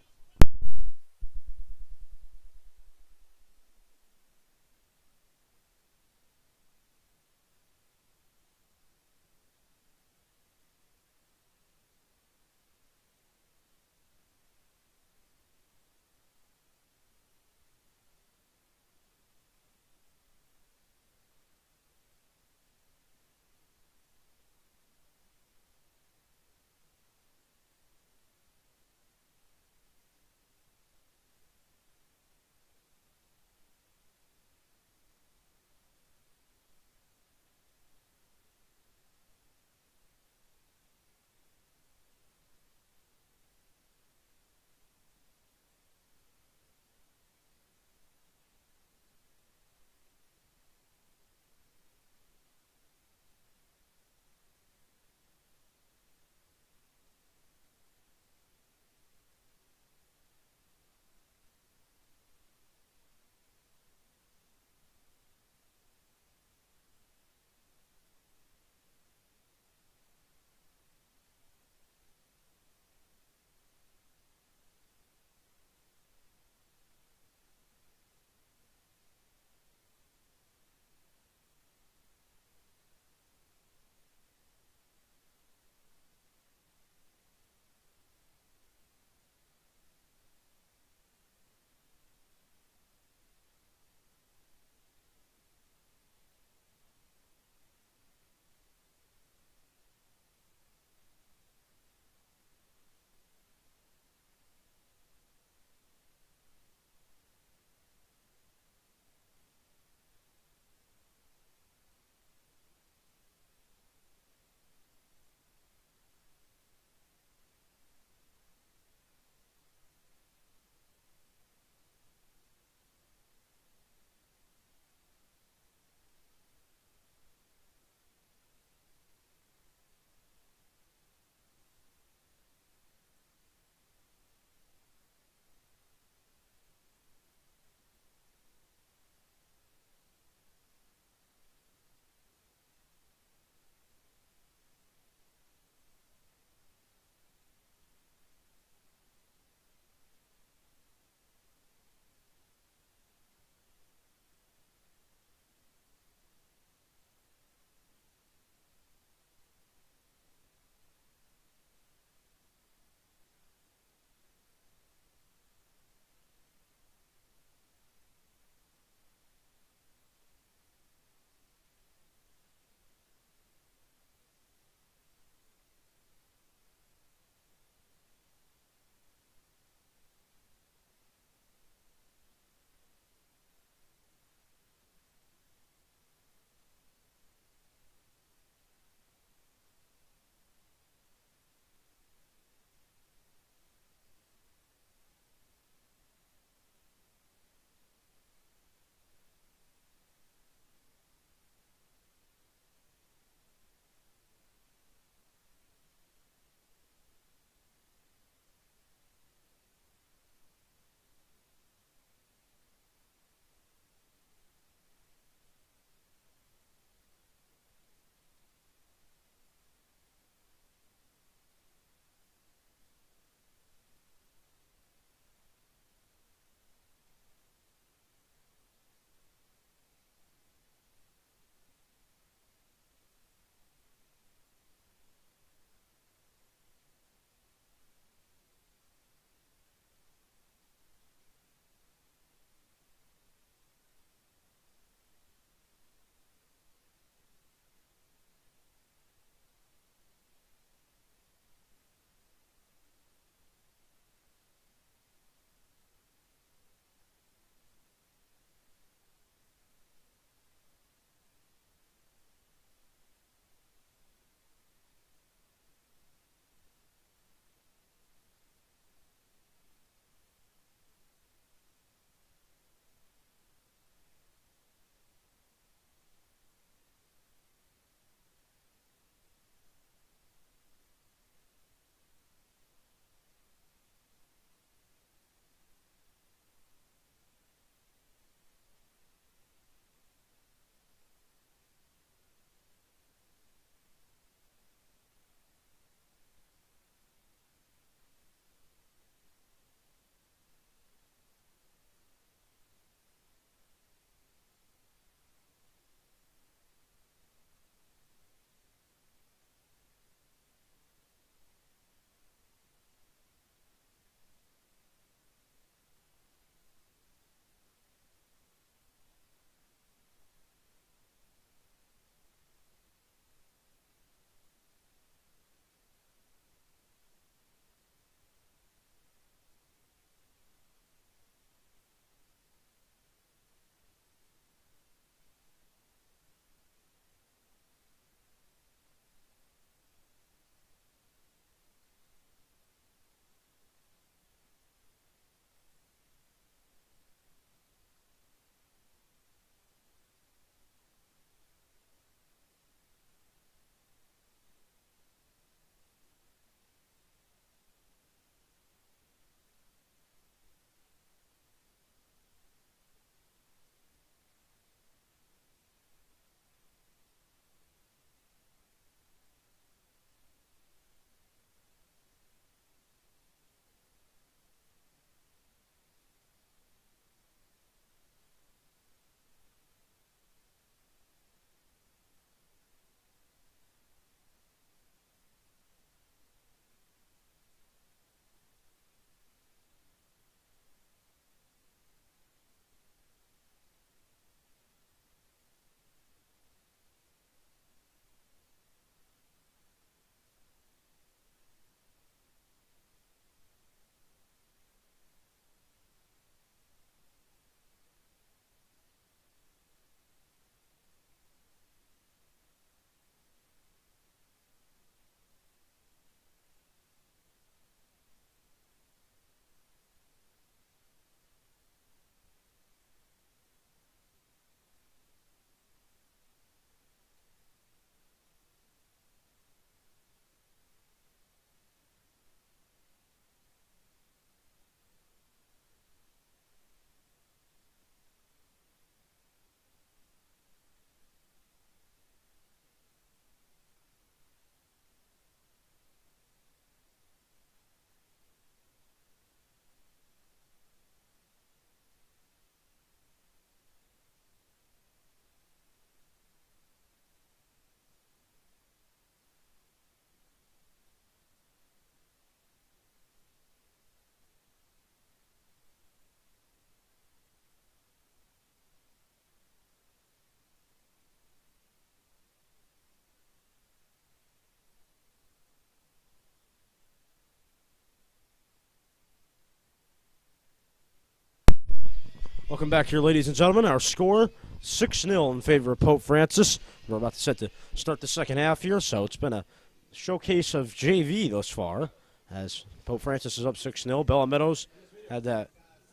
Welcome back here, ladies and gentlemen. Our score, 6-0 in favor of Pope Francis. We're about to start the second half here, so it's been a showcase of JV thus far, as Pope Francis is up 6-0. Bella Meadows had that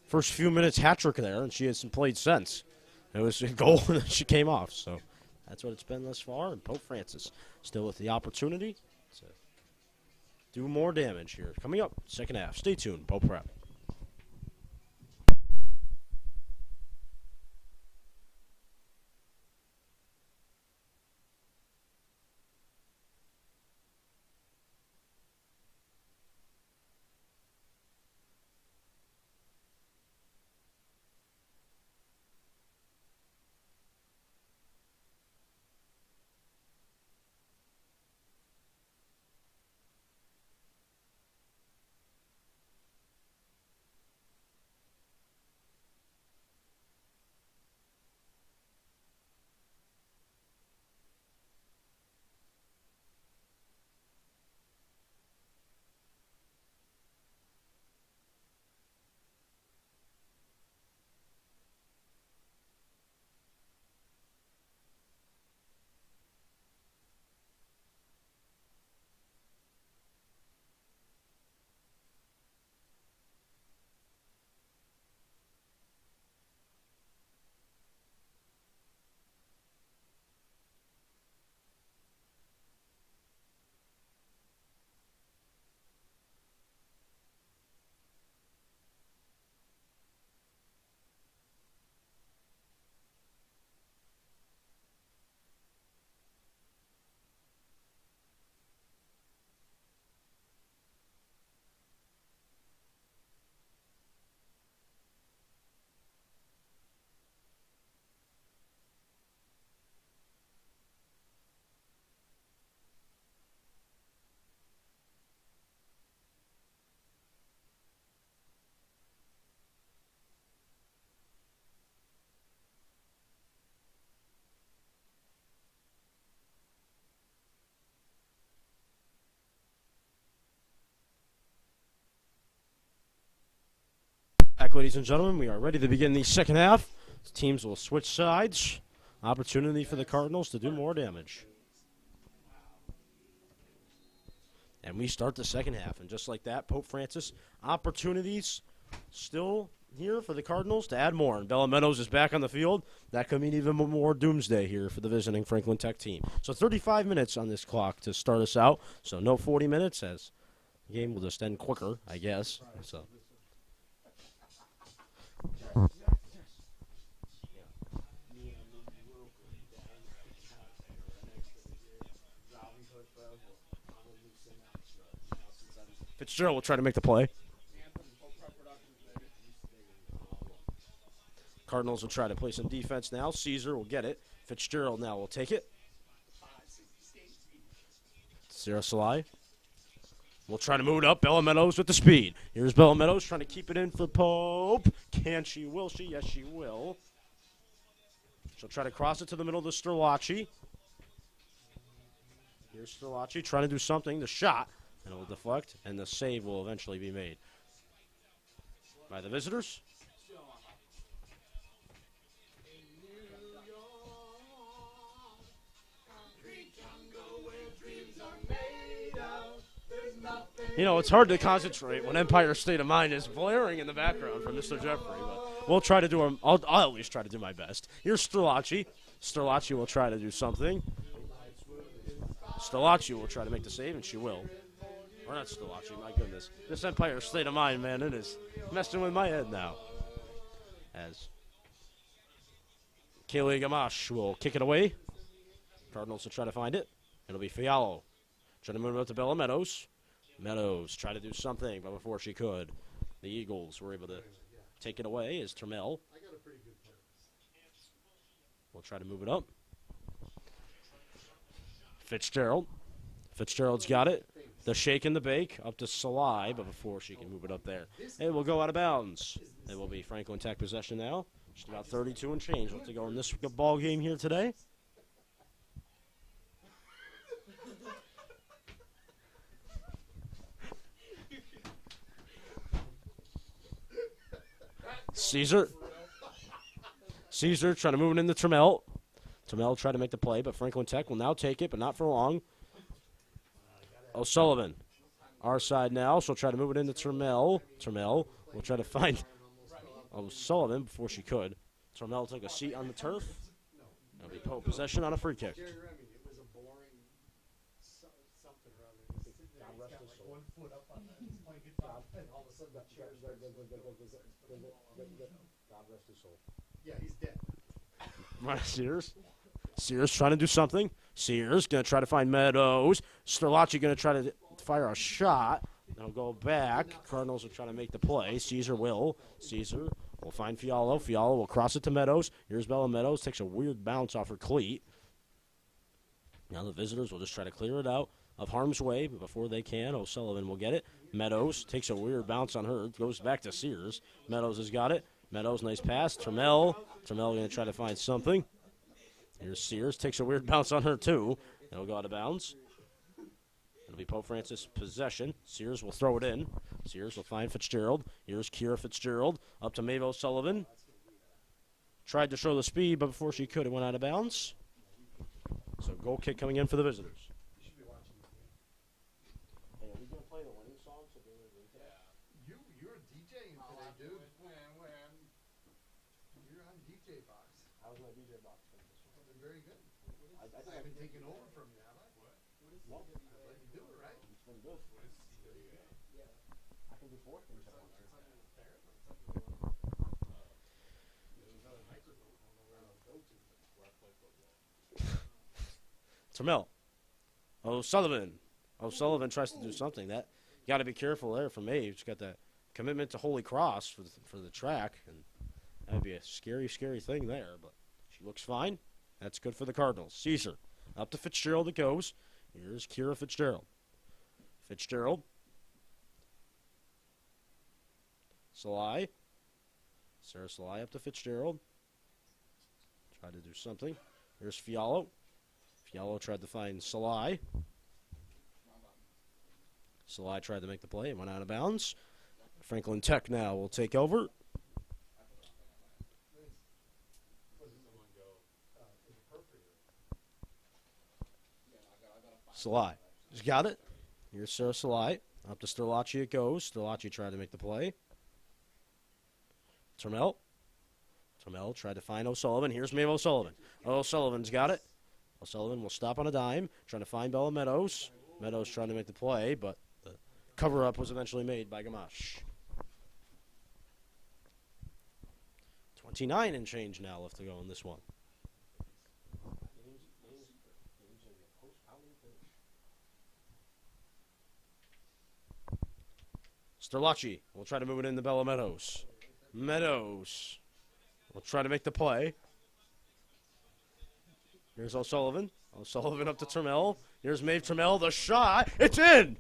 first few minutes hat trick there, and she hasn't played since. It was a goal, and then she came off, so that's what it's been thus far, and Pope Francis still with the opportunity to do more damage here. Coming up, second half. Stay tuned. Pope Prep. Back, ladies and gentlemen, we are ready to begin the second half. Teams will switch sides. Opportunity for the Cardinals to do more damage. And we start the second half. And just like that, Pope Francis, opportunities still here for the Cardinals to add more. And Bella Meadows is back on the field. That could mean even more doomsday here for the visiting Franklin Tech team. So 35 minutes on this clock to start us out. So no 40 minutes, as the game will just end quicker, I guess. So. Fitzgerald will try to make the play. Cardinals will try to play some defense now. Caesar will get it. Fitzgerald now will take it. Sarah Salai will try to move it up. Bella Meadows with the speed. Here's Bella Meadows trying to keep it in for Pope. Can she? Will she? Yes, she will. She'll try to cross it to the middle to Sterlacci. Here's Sterlacci trying to do something. The shot. And it will deflect, and the save will eventually be made by the visitors. You know, it's hard to concentrate when Empire State of Mind is blaring in the background from Mr. Jeffrey, but we'll try to do I'll at least try to do my best. Here's Sterlacci. Sterlacci will try to do something. Sterlacci will try to make the save, and she will. Or not Sterlacci, my goodness. This Empire State of Mind, man, it is messing with my head now. As Kaylee Gamache will kick it away. Cardinals will try to find it. It'll be Fialo. Trying to move it up to Bella Meadows. Meadows try to do something, but before she could, the Eagles were able to take it away as Termel will try to move it up. Fitzgerald. Fitzgerald's got it. The shake and the bake up to Salai, but before she can move it up there, it will go out of bounds. It will be Franklin Tech possession now. Just about 32 and change left to go in this ball game here today. Caesar Caesar trying to move it into Trammell. Trammell tried to make the play, but Franklin Tech will now take it, but not for long. O'Sullivan, our side now. She'll try to move it into Trammell. Trammell will try to find O'Sullivan before she could. Trammell took a seat on the turf. That'll be Pope possession on a free kick. Jerry Remy, it was a boring something or other. He's sitting there, he's got like 1 foot up on his playing guitar, and all of a sudden the chair starts moving. God rest his soul. Yeah, he's dead. Sears. Sears trying to do something. Sears going to try to find Meadows. Sterlacci going to try to fire a shot. They'll go back. Cardinals will try to make the play. Caesar will. Caesar will find Fialo. Fialo will cross it to Meadows. Here's Bella Meadows. Takes a weird bounce off her cleat. Now the visitors will just try to clear it out of harm's way, but before they can, O'Sullivan will get it. Meadows takes a weird bounce on her. Goes back to Sears. Meadows has got it. Meadows, nice pass. Trammell. Trammell going to try to find something. Here's Sears. Takes a weird bounce on her, too. It'll go out of bounds. It'll be Pope Francis possession. Sears will throw it in. Sears will find Fitzgerald. Here's Kira Fitzgerald. Up to Maeve O'Sullivan. Tried to show the speed, but before she could, it went out of bounds. So goal kick coming in for the visitors. You should be watching this game. Hey, are we going to play the winning song? You're DJing today, dude. You're on DJ box. How's my DJ box been this one? Well, they're very good. I I haven't taken over from you, have I? No. I'll let you do it, right? It's been good. I can do 4 things at once. Trammell. O'Sullivan. O'Sullivan tries to do something. That you got to be careful there for Maeve. She's got that commitment to Holy Cross for the track, and that would be a scary, scary thing there. But she looks fine. That's good for the Cardinals. Caesar. Up to Fitzgerald it goes. Here's Kira Fitzgerald. Fitzgerald. Salai. Sarah Salai up to Fitzgerald. Tried to do something. Here's Fialo. Fialo tried to find Salai. Salai tried to make the play. It went out of bounds. Franklin Tech now will take over. Salai. Just got it. Here's Sarah Salai. Up to Sterlacci it goes. Sterlacci tried to make the play. Trammell. Trammell tried to find O'Sullivan. Here's Maeve O'Sullivan. O'Sullivan's got it. O'Sullivan will stop on a dime. Trying to find Bella Meadows. Meadows trying to make the play, but the cover-up was eventually made by Gamache. 29 and change now left to go in this one. Sterlacci will try to move it into Bella Meadows. Meadows will try to make the play. Here's O'Sullivan. O'Sullivan up to Trammell. Here's Maeve Trammell. The shot. It's in.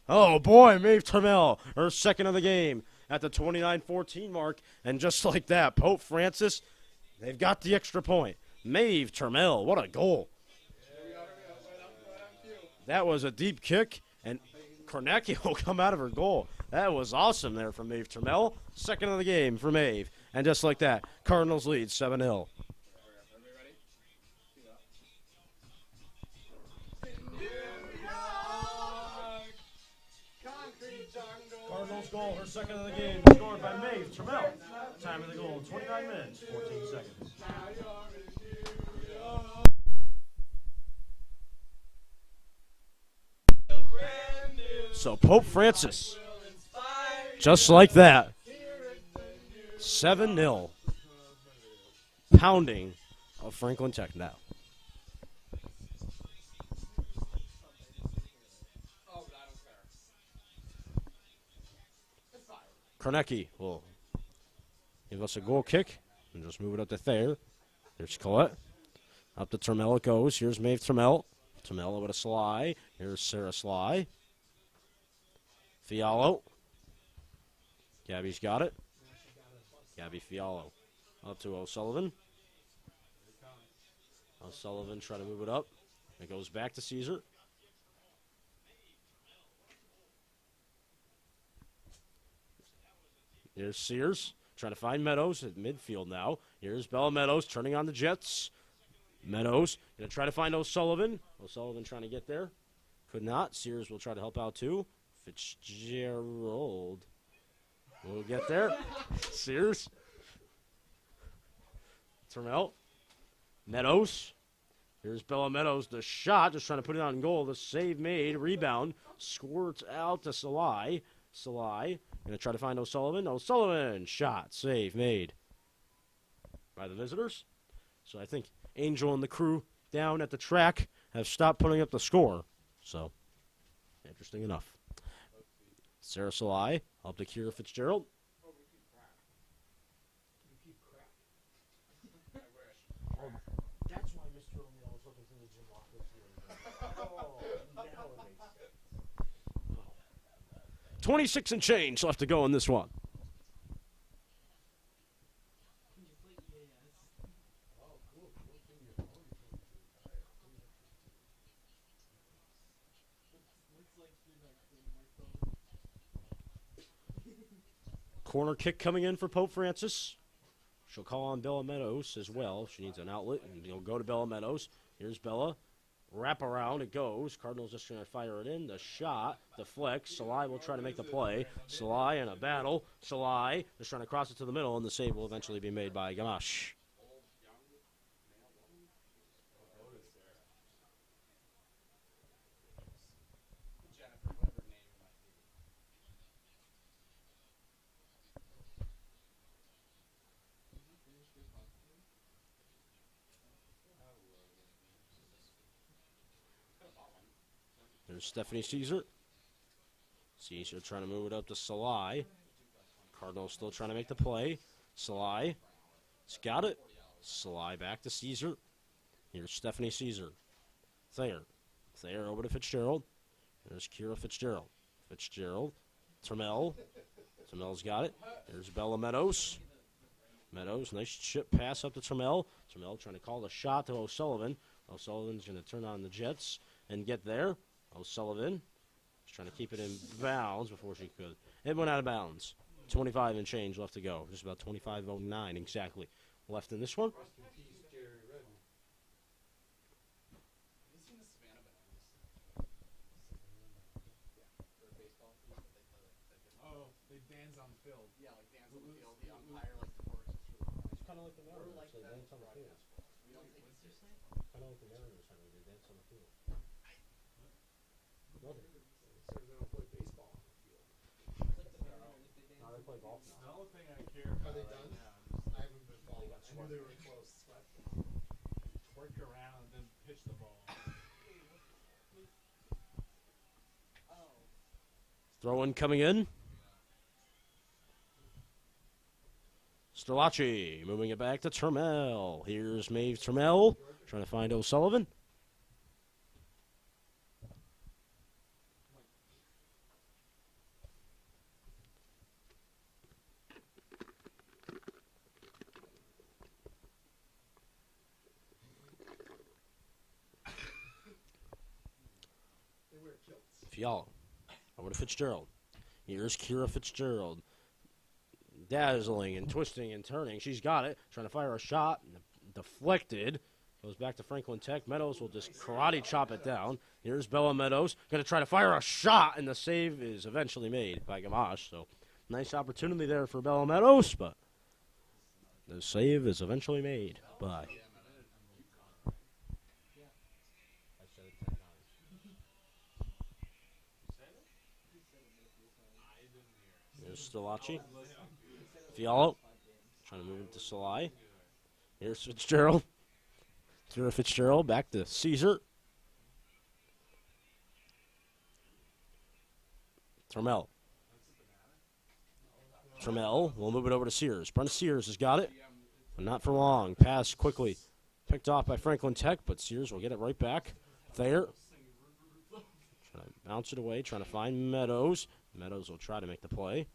Oh, boy, Maeve Trammell. Her second of the game at the 29-14 mark. And just like that, Pope Francis, they've got the extra point. Maeve Trammell, what a goal. That was a deep kick, and Kornacki will come out of her goal. That was awesome there from Maeve Trammell. Second of the game for Maeve. And just like that, Cardinals lead 7-0. Cardinals goal, her second of the game, scored by Maeve Trammell. Time of the goal, 29 minutes, 14 seconds. So Pope Francis, just like that, 7-0, pounding of Franklin Tech now. Kornacki will give us a goal kick and just move it up to Thayer. There's Colette. Up to Trammell it goes. Here's Maeve Trammell. Trammell with a Sly. Here's Sarah Sly. Fialo. Gabby's got it. Gabby Fialo. Up to O'Sullivan. O'Sullivan try to move it up. It goes back to Caesar. Here's Sears. trying to find Meadows at midfield now. Here's Bella Meadows turning on the Jets. Meadows going to try to find O'Sullivan. O'Sullivan trying to get there. Could not. Sears will try to help out too. Fitzgerald will get there. Sears. Termel. Meadows. Here's Bella Meadows. The shot, just trying to put it on goal. The save made. Rebound. Squirts out to Salai. Salai. Going to try to find O'Sullivan. O'Sullivan. Shot. Save made by the visitors. So I think Angel and the crew down at the track have stopped putting up the score. So, interesting enough. Sarah Salai. Up to Kira Fitzgerald. That's why Mr. O'Neill was looking through the gym lockers here. Oh, now it makes sense. 26 and change left to go in this one. Corner kick coming in for Pope Francis. She'll call on Bella Meadows as well. She needs an outlet, and you'll go to Bella Meadows. Here's Bella. Wrap around. It goes. Cardinals just going to fire it in. The shot. Deflects. Salai will try to make the play. Salai in a battle. Salai just trying to cross it to the middle, and the save will eventually be made by Gamache. There's Stephanie Caesar. Caesar trying to move it up to Salai. Cardinals still trying to make the play. Salai. He's got it. Salai back to Caesar. Here's Stephanie Caesar. Thayer. Thayer over to Fitzgerald. There's Kira Fitzgerald. Fitzgerald. Termel. Termel's got it. There's Bella Meadows. Meadows, nice chip pass up to Termel. Termel trying to call the shot to O'Sullivan. O'Sullivan's going to turn on the Jets and get there. O'Sullivan is trying to keep it in bounds before she could. It went out of bounds. 25 and change left to go. Just about 25:09 exactly left in this one. Oh, they dance on the field. Yeah, like dance on the field. The umpire like forces for the It's kind of like the Mariners. like They that dance on the field. We don't take it seriously. Kind of like the Mariners. They dance on the field. Nothing. So they don't play baseball on the field. No, they play golf It's now. the only thing I care about. Are they right done? now. I haven't been following. I knew they were close. Work around and then pitch the ball. Oh. Throw in coming in. Sterlacci moving it back to Termel. Here's Maeve Termel trying to find O'Sullivan. They wear kilts. Fiala over to Fitzgerald. Here's Kira Fitzgerald. Dazzling and twisting and turning. She's got it. Trying to fire a shot. Deflected. Goes back to Franklin Tech. Meadows will just karate chop it down. Here's Bella Meadows. Going to try to fire a shot, and the save is eventually made by Gamache. So, nice opportunity there for Bella Meadows, but the save is eventually made by. Here's Sterlacci. Fialo. Trying to move it to Salai. Here's Fitzgerald. Kira Fitzgerald back to Caesar. Termel. Termel will move it over to Sears. Brenda Sears has got it, but not for long. Pass quickly picked off by Franklin Tech, but Sears will get it right back. Thayer. Trying to bounce it away, trying to find Meadows. Meadows will try to make the play.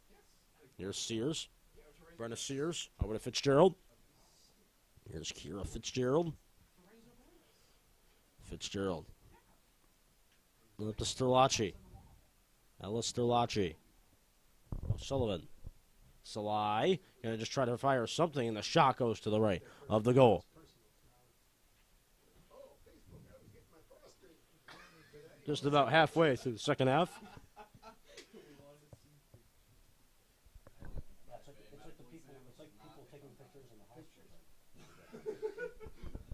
Here's Sears. Brenda Sears over to Fitzgerald. Here's Kira Fitzgerald. Fitzgerald. Up to Sterlacci. Ella Sterlacci. O'Sullivan. Salai going to just try to fire something, and the shot goes to the right of the goal. Just about halfway through the second half. It's like people taking pictures in the high school.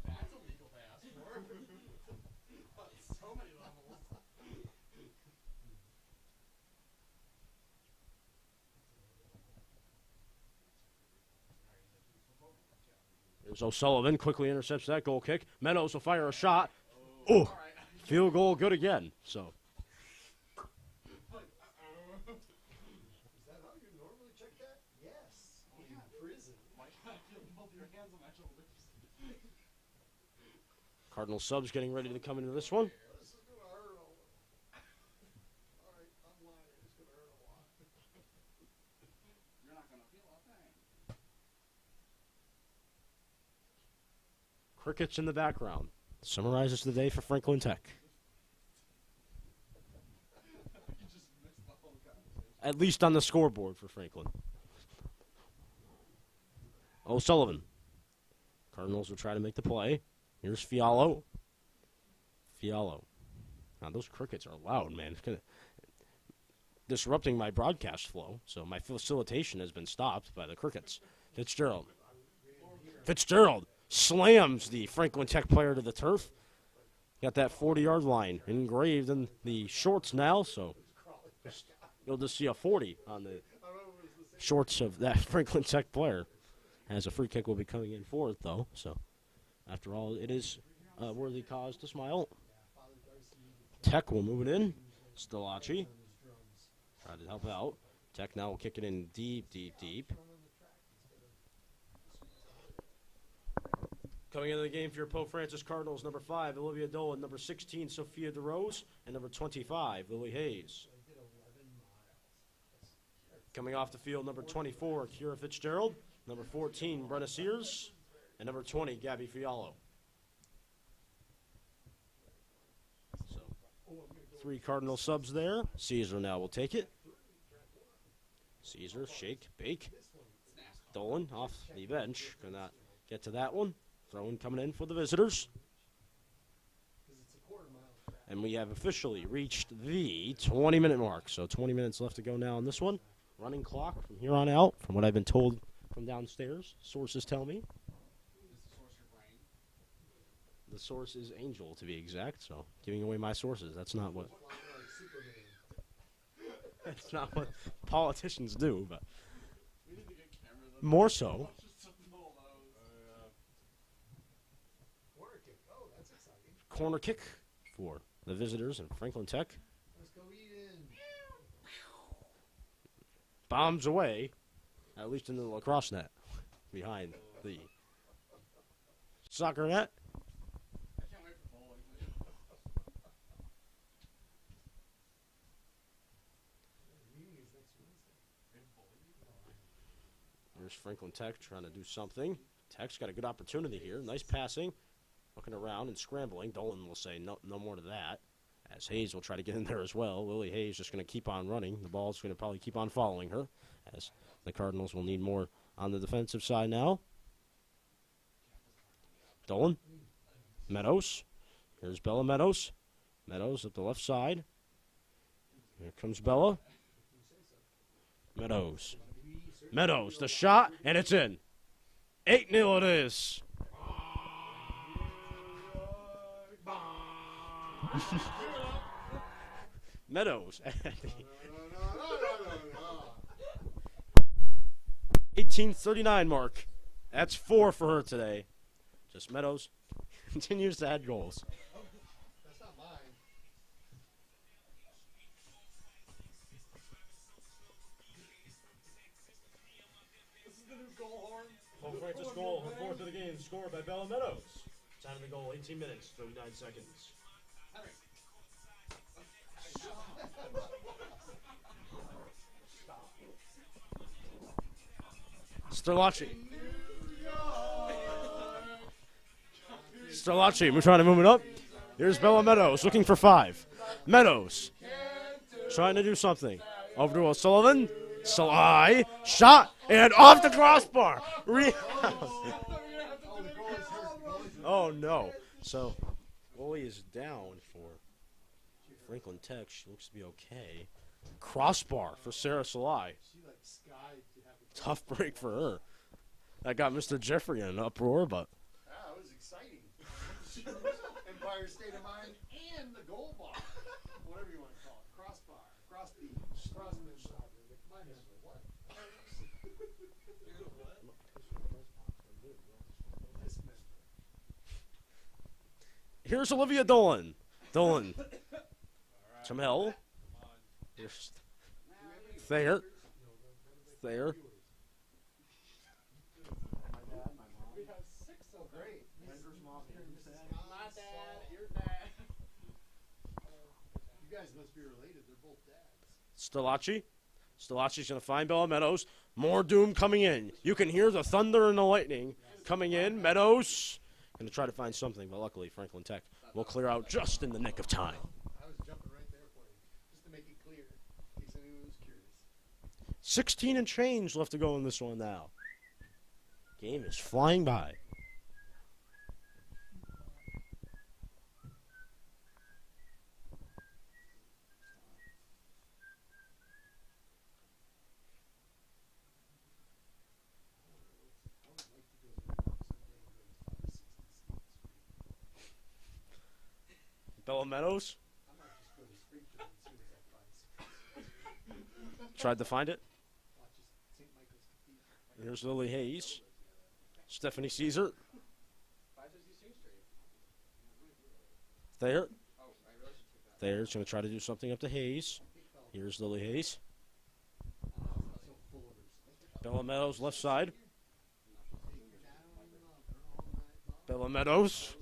That's illegal to ask for. On so many levels. There's O'Sullivan, quickly intercepts that goal kick. Meadows will fire a shot. Oh, field goal good again. So. Is that how you normally check that? Yes. In prison. Both your hands on my shoulders. Cardinal subs getting ready to come into this one. This is going to hurt a little. All right, I'm lying. It's going to hurt a lot. You're not gonna feel a thing. Crickets in the background. Summarizes the day for Franklin Tech. You just missed the whole conversation. At least on the scoreboard for Franklin. O'Sullivan. Cardinals will try to make the play. Here's Fialo. Fialo. Now, those crickets are loud, man. It's gonna disrupting my broadcast flow, so my facilitation has been stopped by the crickets. Fitzgerald. Fitzgerald slams the Franklin Tech player to the turf. Got that 40-yard line engraved in the shorts now, so you'll just see a 40 on the shorts of that Franklin Tech player. As a free kick will be coming in for it, though. So, after all, it is a worthy cause to smile. Tech will move it in. Stellaci try to help out. Tech now will kick it in deep, deep, deep. Coming into the game for your Pope Francis Cardinals, number 5, Olivia Dolan, number 16, Sophia DeRose, and number 25, Lily Hayes. Coming off the field, number 24, Kira Fitzgerald, number 14, Brenna Sears, and number 20, Gabby Fialo. So, 3 Cardinal subs there. Caesar now will take it. Caesar, shake, bake. Dolan off the bench. Cannot get to that one. Throw-in coming in for the visitors. And we have officially reached the 20-minute mark. So 20 minutes left to go now on this one. Running clock from here on out, from what I've been told from downstairs. Sources tell me. Is the source your brain? The source is Angel, to be exact. So giving away my sources. That's not what that's not what politicians do, but We need to get cameras. more so. Just to pull those. Corner kick. Oh, that's exciting. Corner kick for the visitors and Franklin Tech. Let's go Eden. Bombs away, at least in the lacrosse net, behind the soccer net. I can't wait for bowling. Meeting is next Wednesday. Here's Franklin Tech trying to do something. Tech's got a good opportunity here. Nice passing. Looking around and scrambling. Dolan will say no more to that. As Hayes will try to get in there as well. Lily Hayes just going to keep on running. The ball's going to probably keep on following her. As the Cardinals will need more on the defensive side now. Dolan. Meadows. Here's Bella Meadows. Meadows at the left side. Here comes Bella. Meadows. Meadows, the shot, and it's in. 8-0 it is. Meadows at the 18:39 mark. That's 4 for her today. Just Meadows continues to add goals. That's not mine. This is the new goal horn. Pope Francis goal, her 4th of the game, scored by Bella Meadows. Time of the goal, 18 minutes, 39 seconds. Stellaci. Stellaci, we're trying to move it up. Here's Bella Meadows looking for 5. Meadows trying to do something. Over to O'Sullivan. Salai, shot, and off the crossbar. Rebound. Oh, no. So, goalie is down for Franklin Tech. She looks to be okay. Crossbar for Sarah Salai. She like skied to have the Tough break for her. That got Mr. Jeffrey in an uproar, but That was exciting. Empire State of Mind and the goal bar. Whatever you want to call it. Crossbar. Crossbeam. crossman shot. Like, my man, what? Dismember. here's Olivia Dolan. Dolan. Jamel. Here's Thayer. Thayer. We have 6 of them. Great. Mentor's Mafia. My dad, your dad. You guys must be related. They're both dads. Stellaci. Stellaci's going to find Bella Meadows. More doom coming in. You can hear the thunder and the lightning coming in. Meadows going to try to find something, but luckily Franklin Tech will clear out just in the nick of time. I was jumping right there for you. Just to make it clear. In case anyone was curious. 16 and change left to go in this one now. Game is flying by. I would like to go to someday and go to 560 Bella Meadows I might just go to Springfield as soon as that 560. tried to find it. Watch St. Michael's Cathedral. Here's Lily Hayes. Stephanie Caesar. 560 Street. Thayer. Oh, I really should take that. Thayer's going to try to do something up to Hayes. Here's Lily Hayes. So full of her. Bella Meadows left side. Bella Meadows.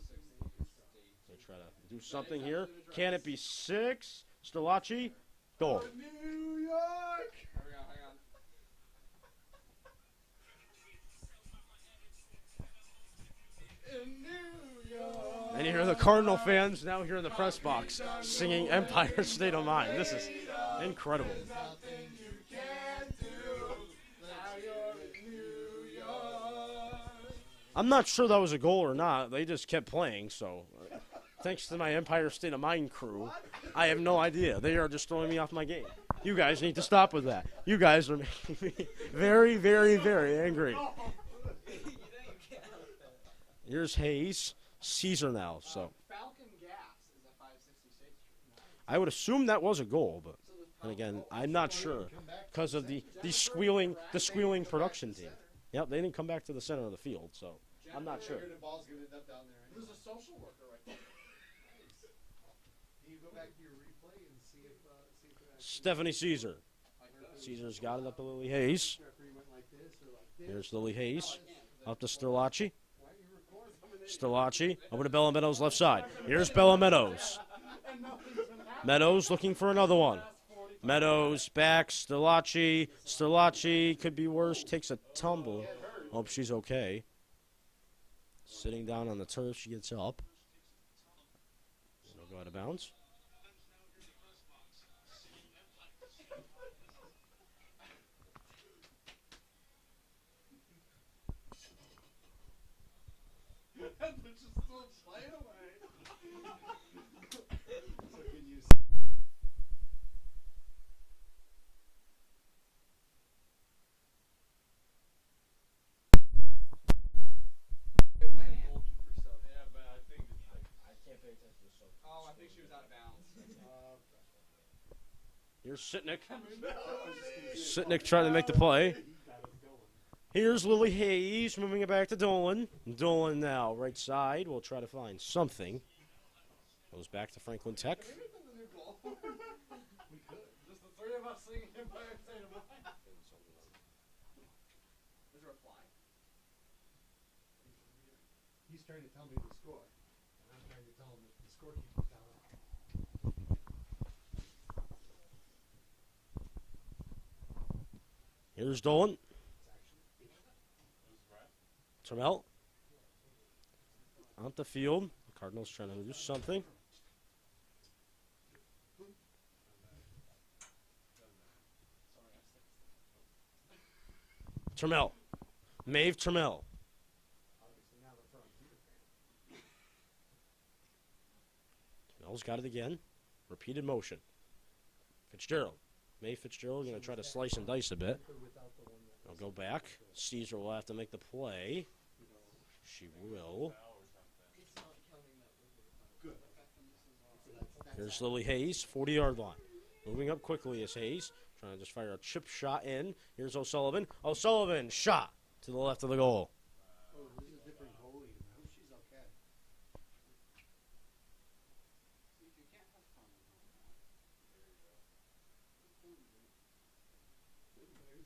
They try to do something here. Can it be 6? Stellaci. Goal. New York! Hang on. In New York! And you hear the Cardinal fans now here in the press box singing Empire State of Mind. This is incredible. Nothing you can't do. Now you're in New York. I'm not sure that was a goal or not. They just kept playing, so thanks to my Empire State of Mind crew, I have no idea. They are just throwing me off my game. You guys need to stop with that. You guys are making me very, very, very angry. Here's Hayes. Caesar now, so Falcon Gas is at 560 State Street. I would assume that was a goal, but and again, I'm not sure because of the squealing production team. Yep, they didn't come back to the center of the field, so I'm not sure. The ball's going to end up down there. There's a social worker right there. Can you go back to your replay and see if it actually Stephanie Caesar. Caesar's got it up to Lily Hayes. referee went like this or like this? Here's Lily Hayes. Up to Stellaci. Why don't you record something? Stellaci. Over to Bella Meadows left side. Here's Bella Meadows. Meadows looking for another one. Meadows back. Stellaci. Stellaci could be worse. Takes a tumble. Hope she's okay. Sitting down on the turf. She gets up. It'll go out of bounds. They're just still playing away. So can you Goalkeeper stuff. Yeah, but I think I can't pay attention to so. Oh, I think she was out of bounds. Here's Sitnik. Sitnik trying to make the play. Here's Lily Hayes moving it back to Dolan. Dolan now, right side. We'll try to find something. Goes back to Franklin Tech. Maybe it's in the new goal. We could. Just the three of us singing Empire State of Mind. Is there a fly? He's trying to tell me the score, and I'm trying to tell him that the scorekeeper's down. Here's Dolan. Termel. Out the field. The Cardinals trying to do something. Trammell. Maeve Trammell. Obviously now they're throwing Peter Pan. Trammell's got it again. Repeated motion. Fitzgerald. Maeve Fitzgerald going to try to slice and dice a bit. Without the one that I'll go back. Caesar will have to make the play. She will. It's not counting that with Good. Here's Lily Hayes, 40-yard line. Moving up quickly is Hayes. Trying to just fire a chip shot in. Here's O'Sullivan. O'Sullivan, shot to the left of the goal. Oh, this is a different goalie. I hope she's okay. See, if you can't have fun with all that. There you go. Where's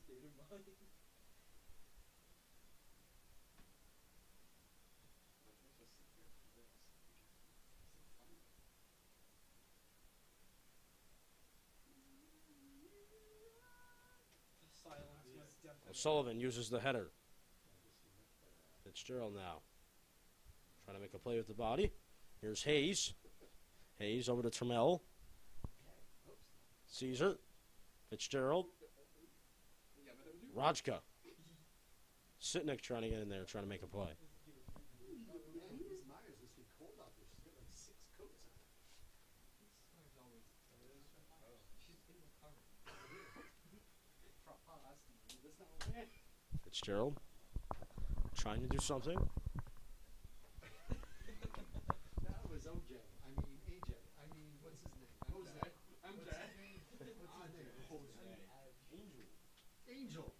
state of mind? O'Sullivan uses the header. Fitzgerald now. Trying to make a play with the body. Here's Hayes. Hayes over to Trammell. Caesar. Fitzgerald. Rajka. Sitnik trying to get in there, trying to make a play. Man, Miss Myers must be cold out there. She's got like 6 coats on. Fitzgerald. Trying to do something. That was OJ. I mean AJ. I mean, what's his name? Jose. MJ. What's his name? Jose. Angel.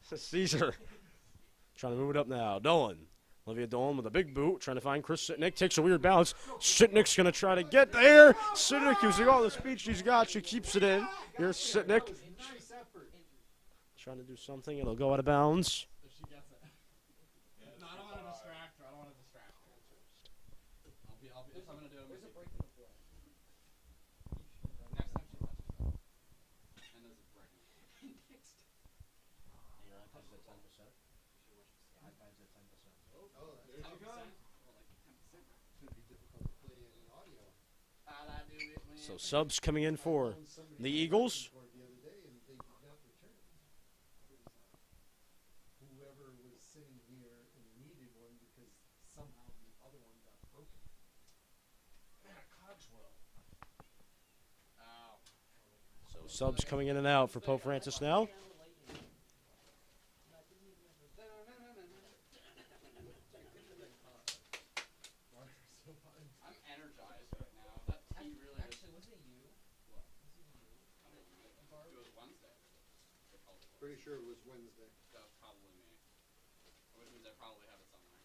That's Caesar. Trying to move it up now. Dolan. Olivia Dolan with a big boot. Trying to find Chris Sitnik. Takes a weird bounce. Sitnik's going to try to get there. Sitnik using all the speed she's got. She keeps it in. Here's Sitnik. nice effort. Trying to do something. It'll go out of bounds. If she gets it. No, I don't want to distract her. I don't want to distract her. I'll be, if I'm going to do it, There's a break in the play. next time she touches her. And there's a break in the play. Your iPad's at 10%. iPad's at 10%. Oh, that's There she goes. It's going to be difficult to play in audio. So subs coming in for the Eagles. The other day, and they did not return. Whoever was sitting here and needed one because somehow the other one got broken. So subs coming in and out for Pope Francis now. I'm energized right now. That tea really Actually, was it you? What? Was it you? It was Wednesday. They called it. Pretty sure it was Wednesday. That was probably me. Which means I probably have it somewhere.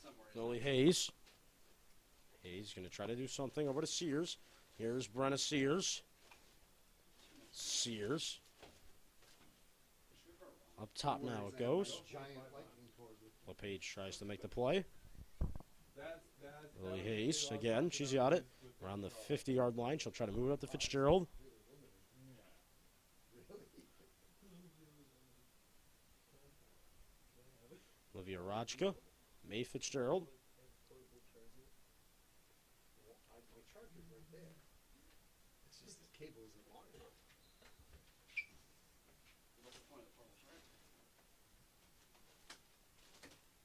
Somewhere. Lily Hayes. Hayes going to try to do something over to Sears. Here's Brenna Sears. Sears. Up top now it goes. Giant lightning cord with LePage tries to make the play. Lily Hayes, again, she's got it. Around the 50-yard line. She'll try to move it up to Fitzgerald. Olivia Rajka. May Fitzgerald. my charger's right there. It's just the cable isn't long enough. What's the point of the portable charger?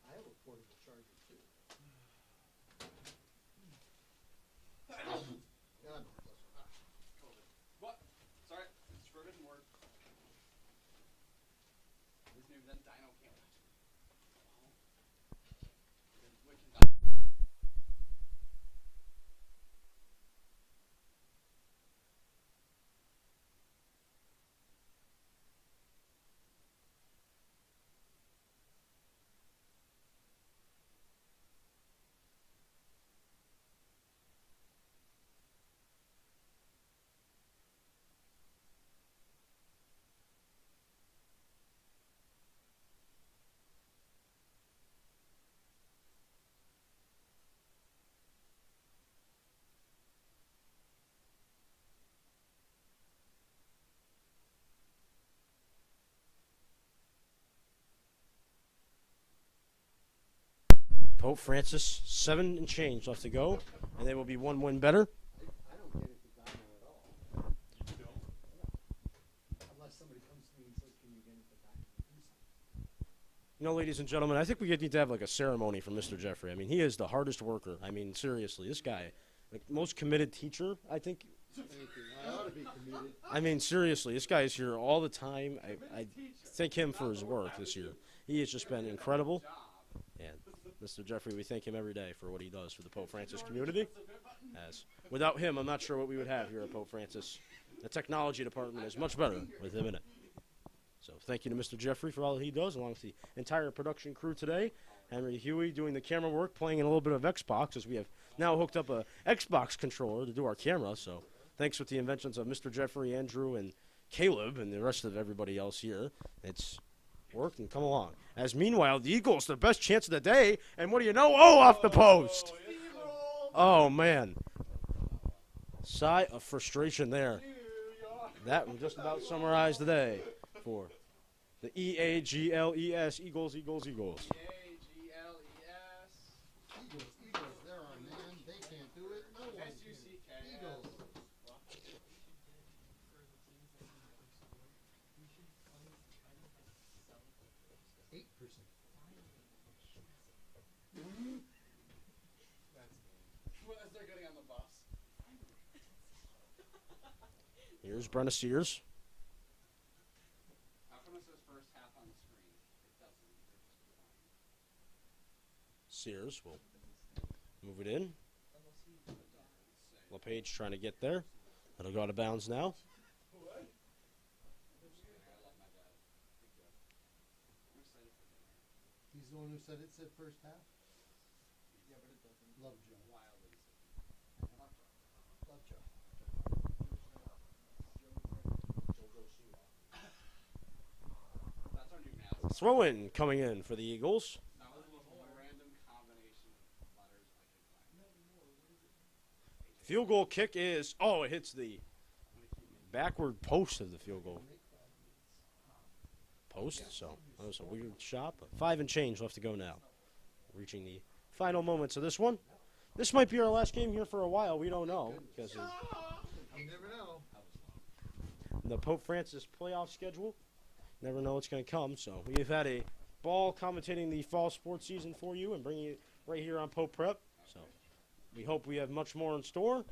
I have a portable charger too. God, What? Sorry. Screw it didn't work. At least maybe then Dino can't watch it. We can Pope Francis, 7 and change left to go, and they will be 1 win better. I You know, ladies and gentlemen, I think we need to have like a ceremony for Mr. Jeffrey. I mean, he is the hardest worker. I mean, seriously, this guy, like most committed teacher, I think. Thank you. I ought to be committed. I mean, seriously, this guy is here all the time. I thank him for his work this year. He has just been incredible. And Mr. Jeffrey, we thank him every day for what he does for the Pope Francis community. As without him, I'm not sure what we would have here at Pope Francis. The technology department is much better with him in it. So thank you to Mr. Jeffrey for all that he does, along with the entire production crew today. Henry Huey doing the camera work, playing a little bit of Xbox, as we have now hooked up a Xbox controller to do our camera. So thanks with the inventions of Mr. Jeffrey, Andrew, and Caleb, and the rest of everybody else here. It's worked and come along. As meanwhile, the Eagles, their best chance of the day, and what do you know? Oh, off the post! Oh, man. Sigh of frustration there. That will just about summarize the day for the EAGLES, Eagles, Eagles, Eagles. E-A-G-L-E-S. Eagles, Eagles, they're our man. They can't do it. No one can. S-U-C-K. Eagles. 8%. Well, as they're getting on the bus. Here's Brenna Sears. How come it says first half on the screen? It doesn't. Sears will move it in. LePage trying to get there. It'll go out of bounds now. He's the one who said it said first half? Yeah, but it doesn't. Love Joe. Wildly. Love Joe. That's our new mascot. Throw in coming in for the Eagles. That was the most random combination of letters I could find. Field goal kick is, oh, it hits the backward post of the field goal post. So that was a weird shot, but 5 and change left to go now. Reaching the final moments of this one. This might be our last game here for a while. We don't know because of You never know. the Pope Francis playoff schedule. Never know what's going to come. So we've had a ball commentating the fall sports season for you and bringing it right here on Pope Prep. So we hope we have much more in store.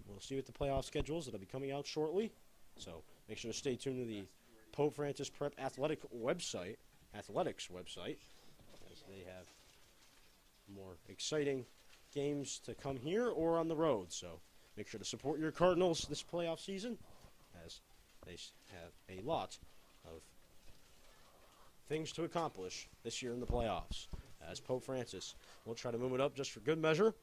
We'll see what the playoff schedules that'll be coming out shortly. So make sure to stay tuned to the Pope Francis Prep athletics website, as they have more exciting games to come here or on the road. So make sure to support your Cardinals this playoff season, as they have a lot of things to accomplish this year in the playoffs. As Pope Francis will try to move it up just for good measure.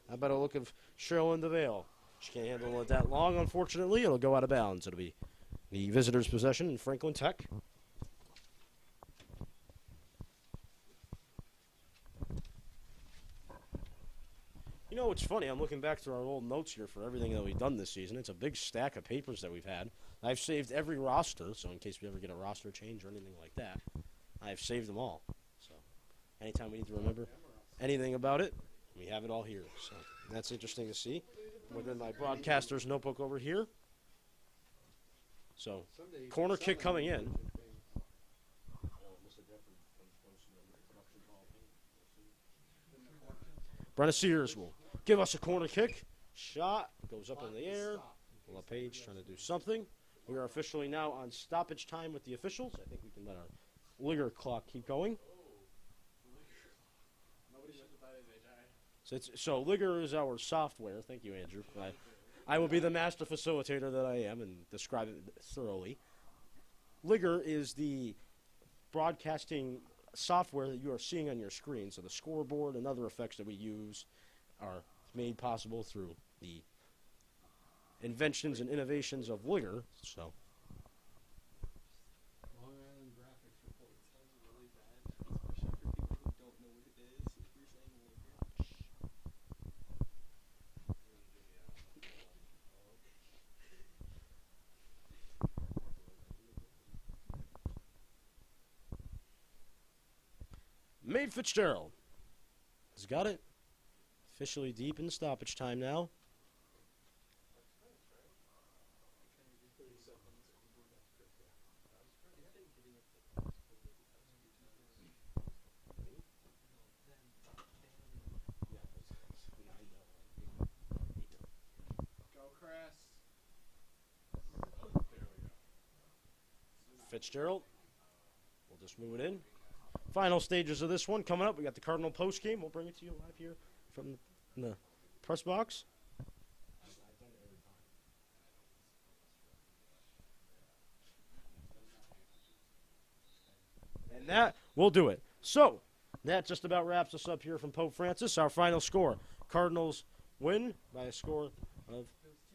How about a look of Cheryl in the Vale? She can't handle it that long, unfortunately. It'll go out of bounds. It'll be the visitors' possession in Franklin Tech. You know, it's funny. I'm looking back through our old notes here for everything that we've done this season. It's a big stack of papers that we've had. I've saved every roster, so in case we ever get a roster change or anything like that, I've saved them all. So anytime we need to remember anything about it, we have it all here. So that's interesting to see. Within my broadcaster's notebook over here. So Someday you corner can kick sell coming them. in. Brenna Sears will give us a corner kick. Shot goes up in the air. LePage trying to do something. We are officially now on stoppage time with the officials. I think we can let our Ligger clock keep going. Nobody knows what that is, AJ. So Ligger is our software. Thank you, Andrew. I will be the master facilitator that I am and describe it thoroughly. Ligger is the broadcasting software that you are seeing on your screen. So the scoreboard and other effects that we use are made possible through the inventions and innovations of Ligger. So Long Island graphics report. Sounds really bad, especially for people who don't know what it is. If you're saying Ligger. Maid Fitzgerald has got it. Officially deep in stoppage time now. Fitzgerald. We'll just move it in. Final stages of this one coming up. We got the Cardinal post game. We'll bring it to you live here from the press box. And that will do it. So, that just about wraps us up here from Pope Francis. Our final score, Cardinals win by a score of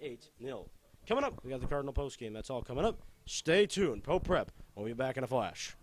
8-0. Coming up, we got the Cardinal postgame. That's all coming up. Stay tuned. Pope Prep. We'll be back in a flash.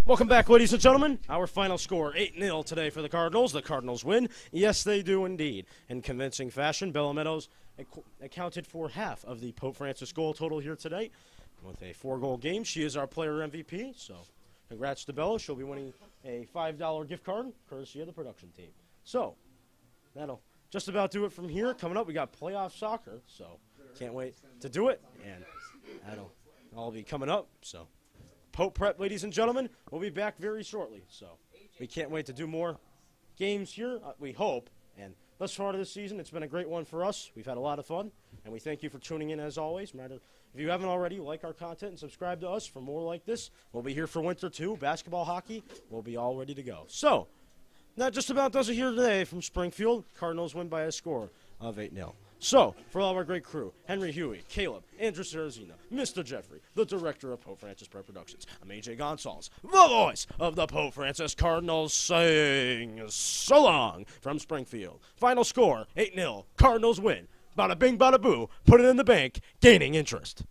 Welcome back, ladies and gentlemen. Our final score, 8-0 today for the Cardinals. The Cardinals win. Yes, they do indeed. In convincing fashion, Bella Meadows accounted for half of the Pope Francis goal total here today with a 4-goal game. She is our player MVP, so congrats to Bella. She'll be winning a $5 gift card, courtesy of the production team. So, that'll just about do it from here. Coming up, we got playoff soccer, so can't wait to do it, and that'll all be coming up, so. Pope Prep, ladies and gentlemen, we'll be back very shortly. So we can't wait to do more games here, we hope. And thus far this season, it's been a great one for us. We've had a lot of fun, and we thank you for tuning in as always. If you haven't already, like our content and subscribe to us for more like this. We'll be here for winter, too. Basketball, hockey, we'll be all ready to go. So that just about does it here today from Springfield. Cardinals win by a score of 8-0. So, for all of our great crew, Henry Huey, Caleb, Andrew Sarazina, Mr. Jeffrey, the director of Pope Francis Prep Productions, I'm AJ Gonsalves, the voice of the Pope Francis Cardinals, saying so long from Springfield. Final score, 8-0, Cardinals win. Bada bing, bada boo, put it in the bank, gaining interest.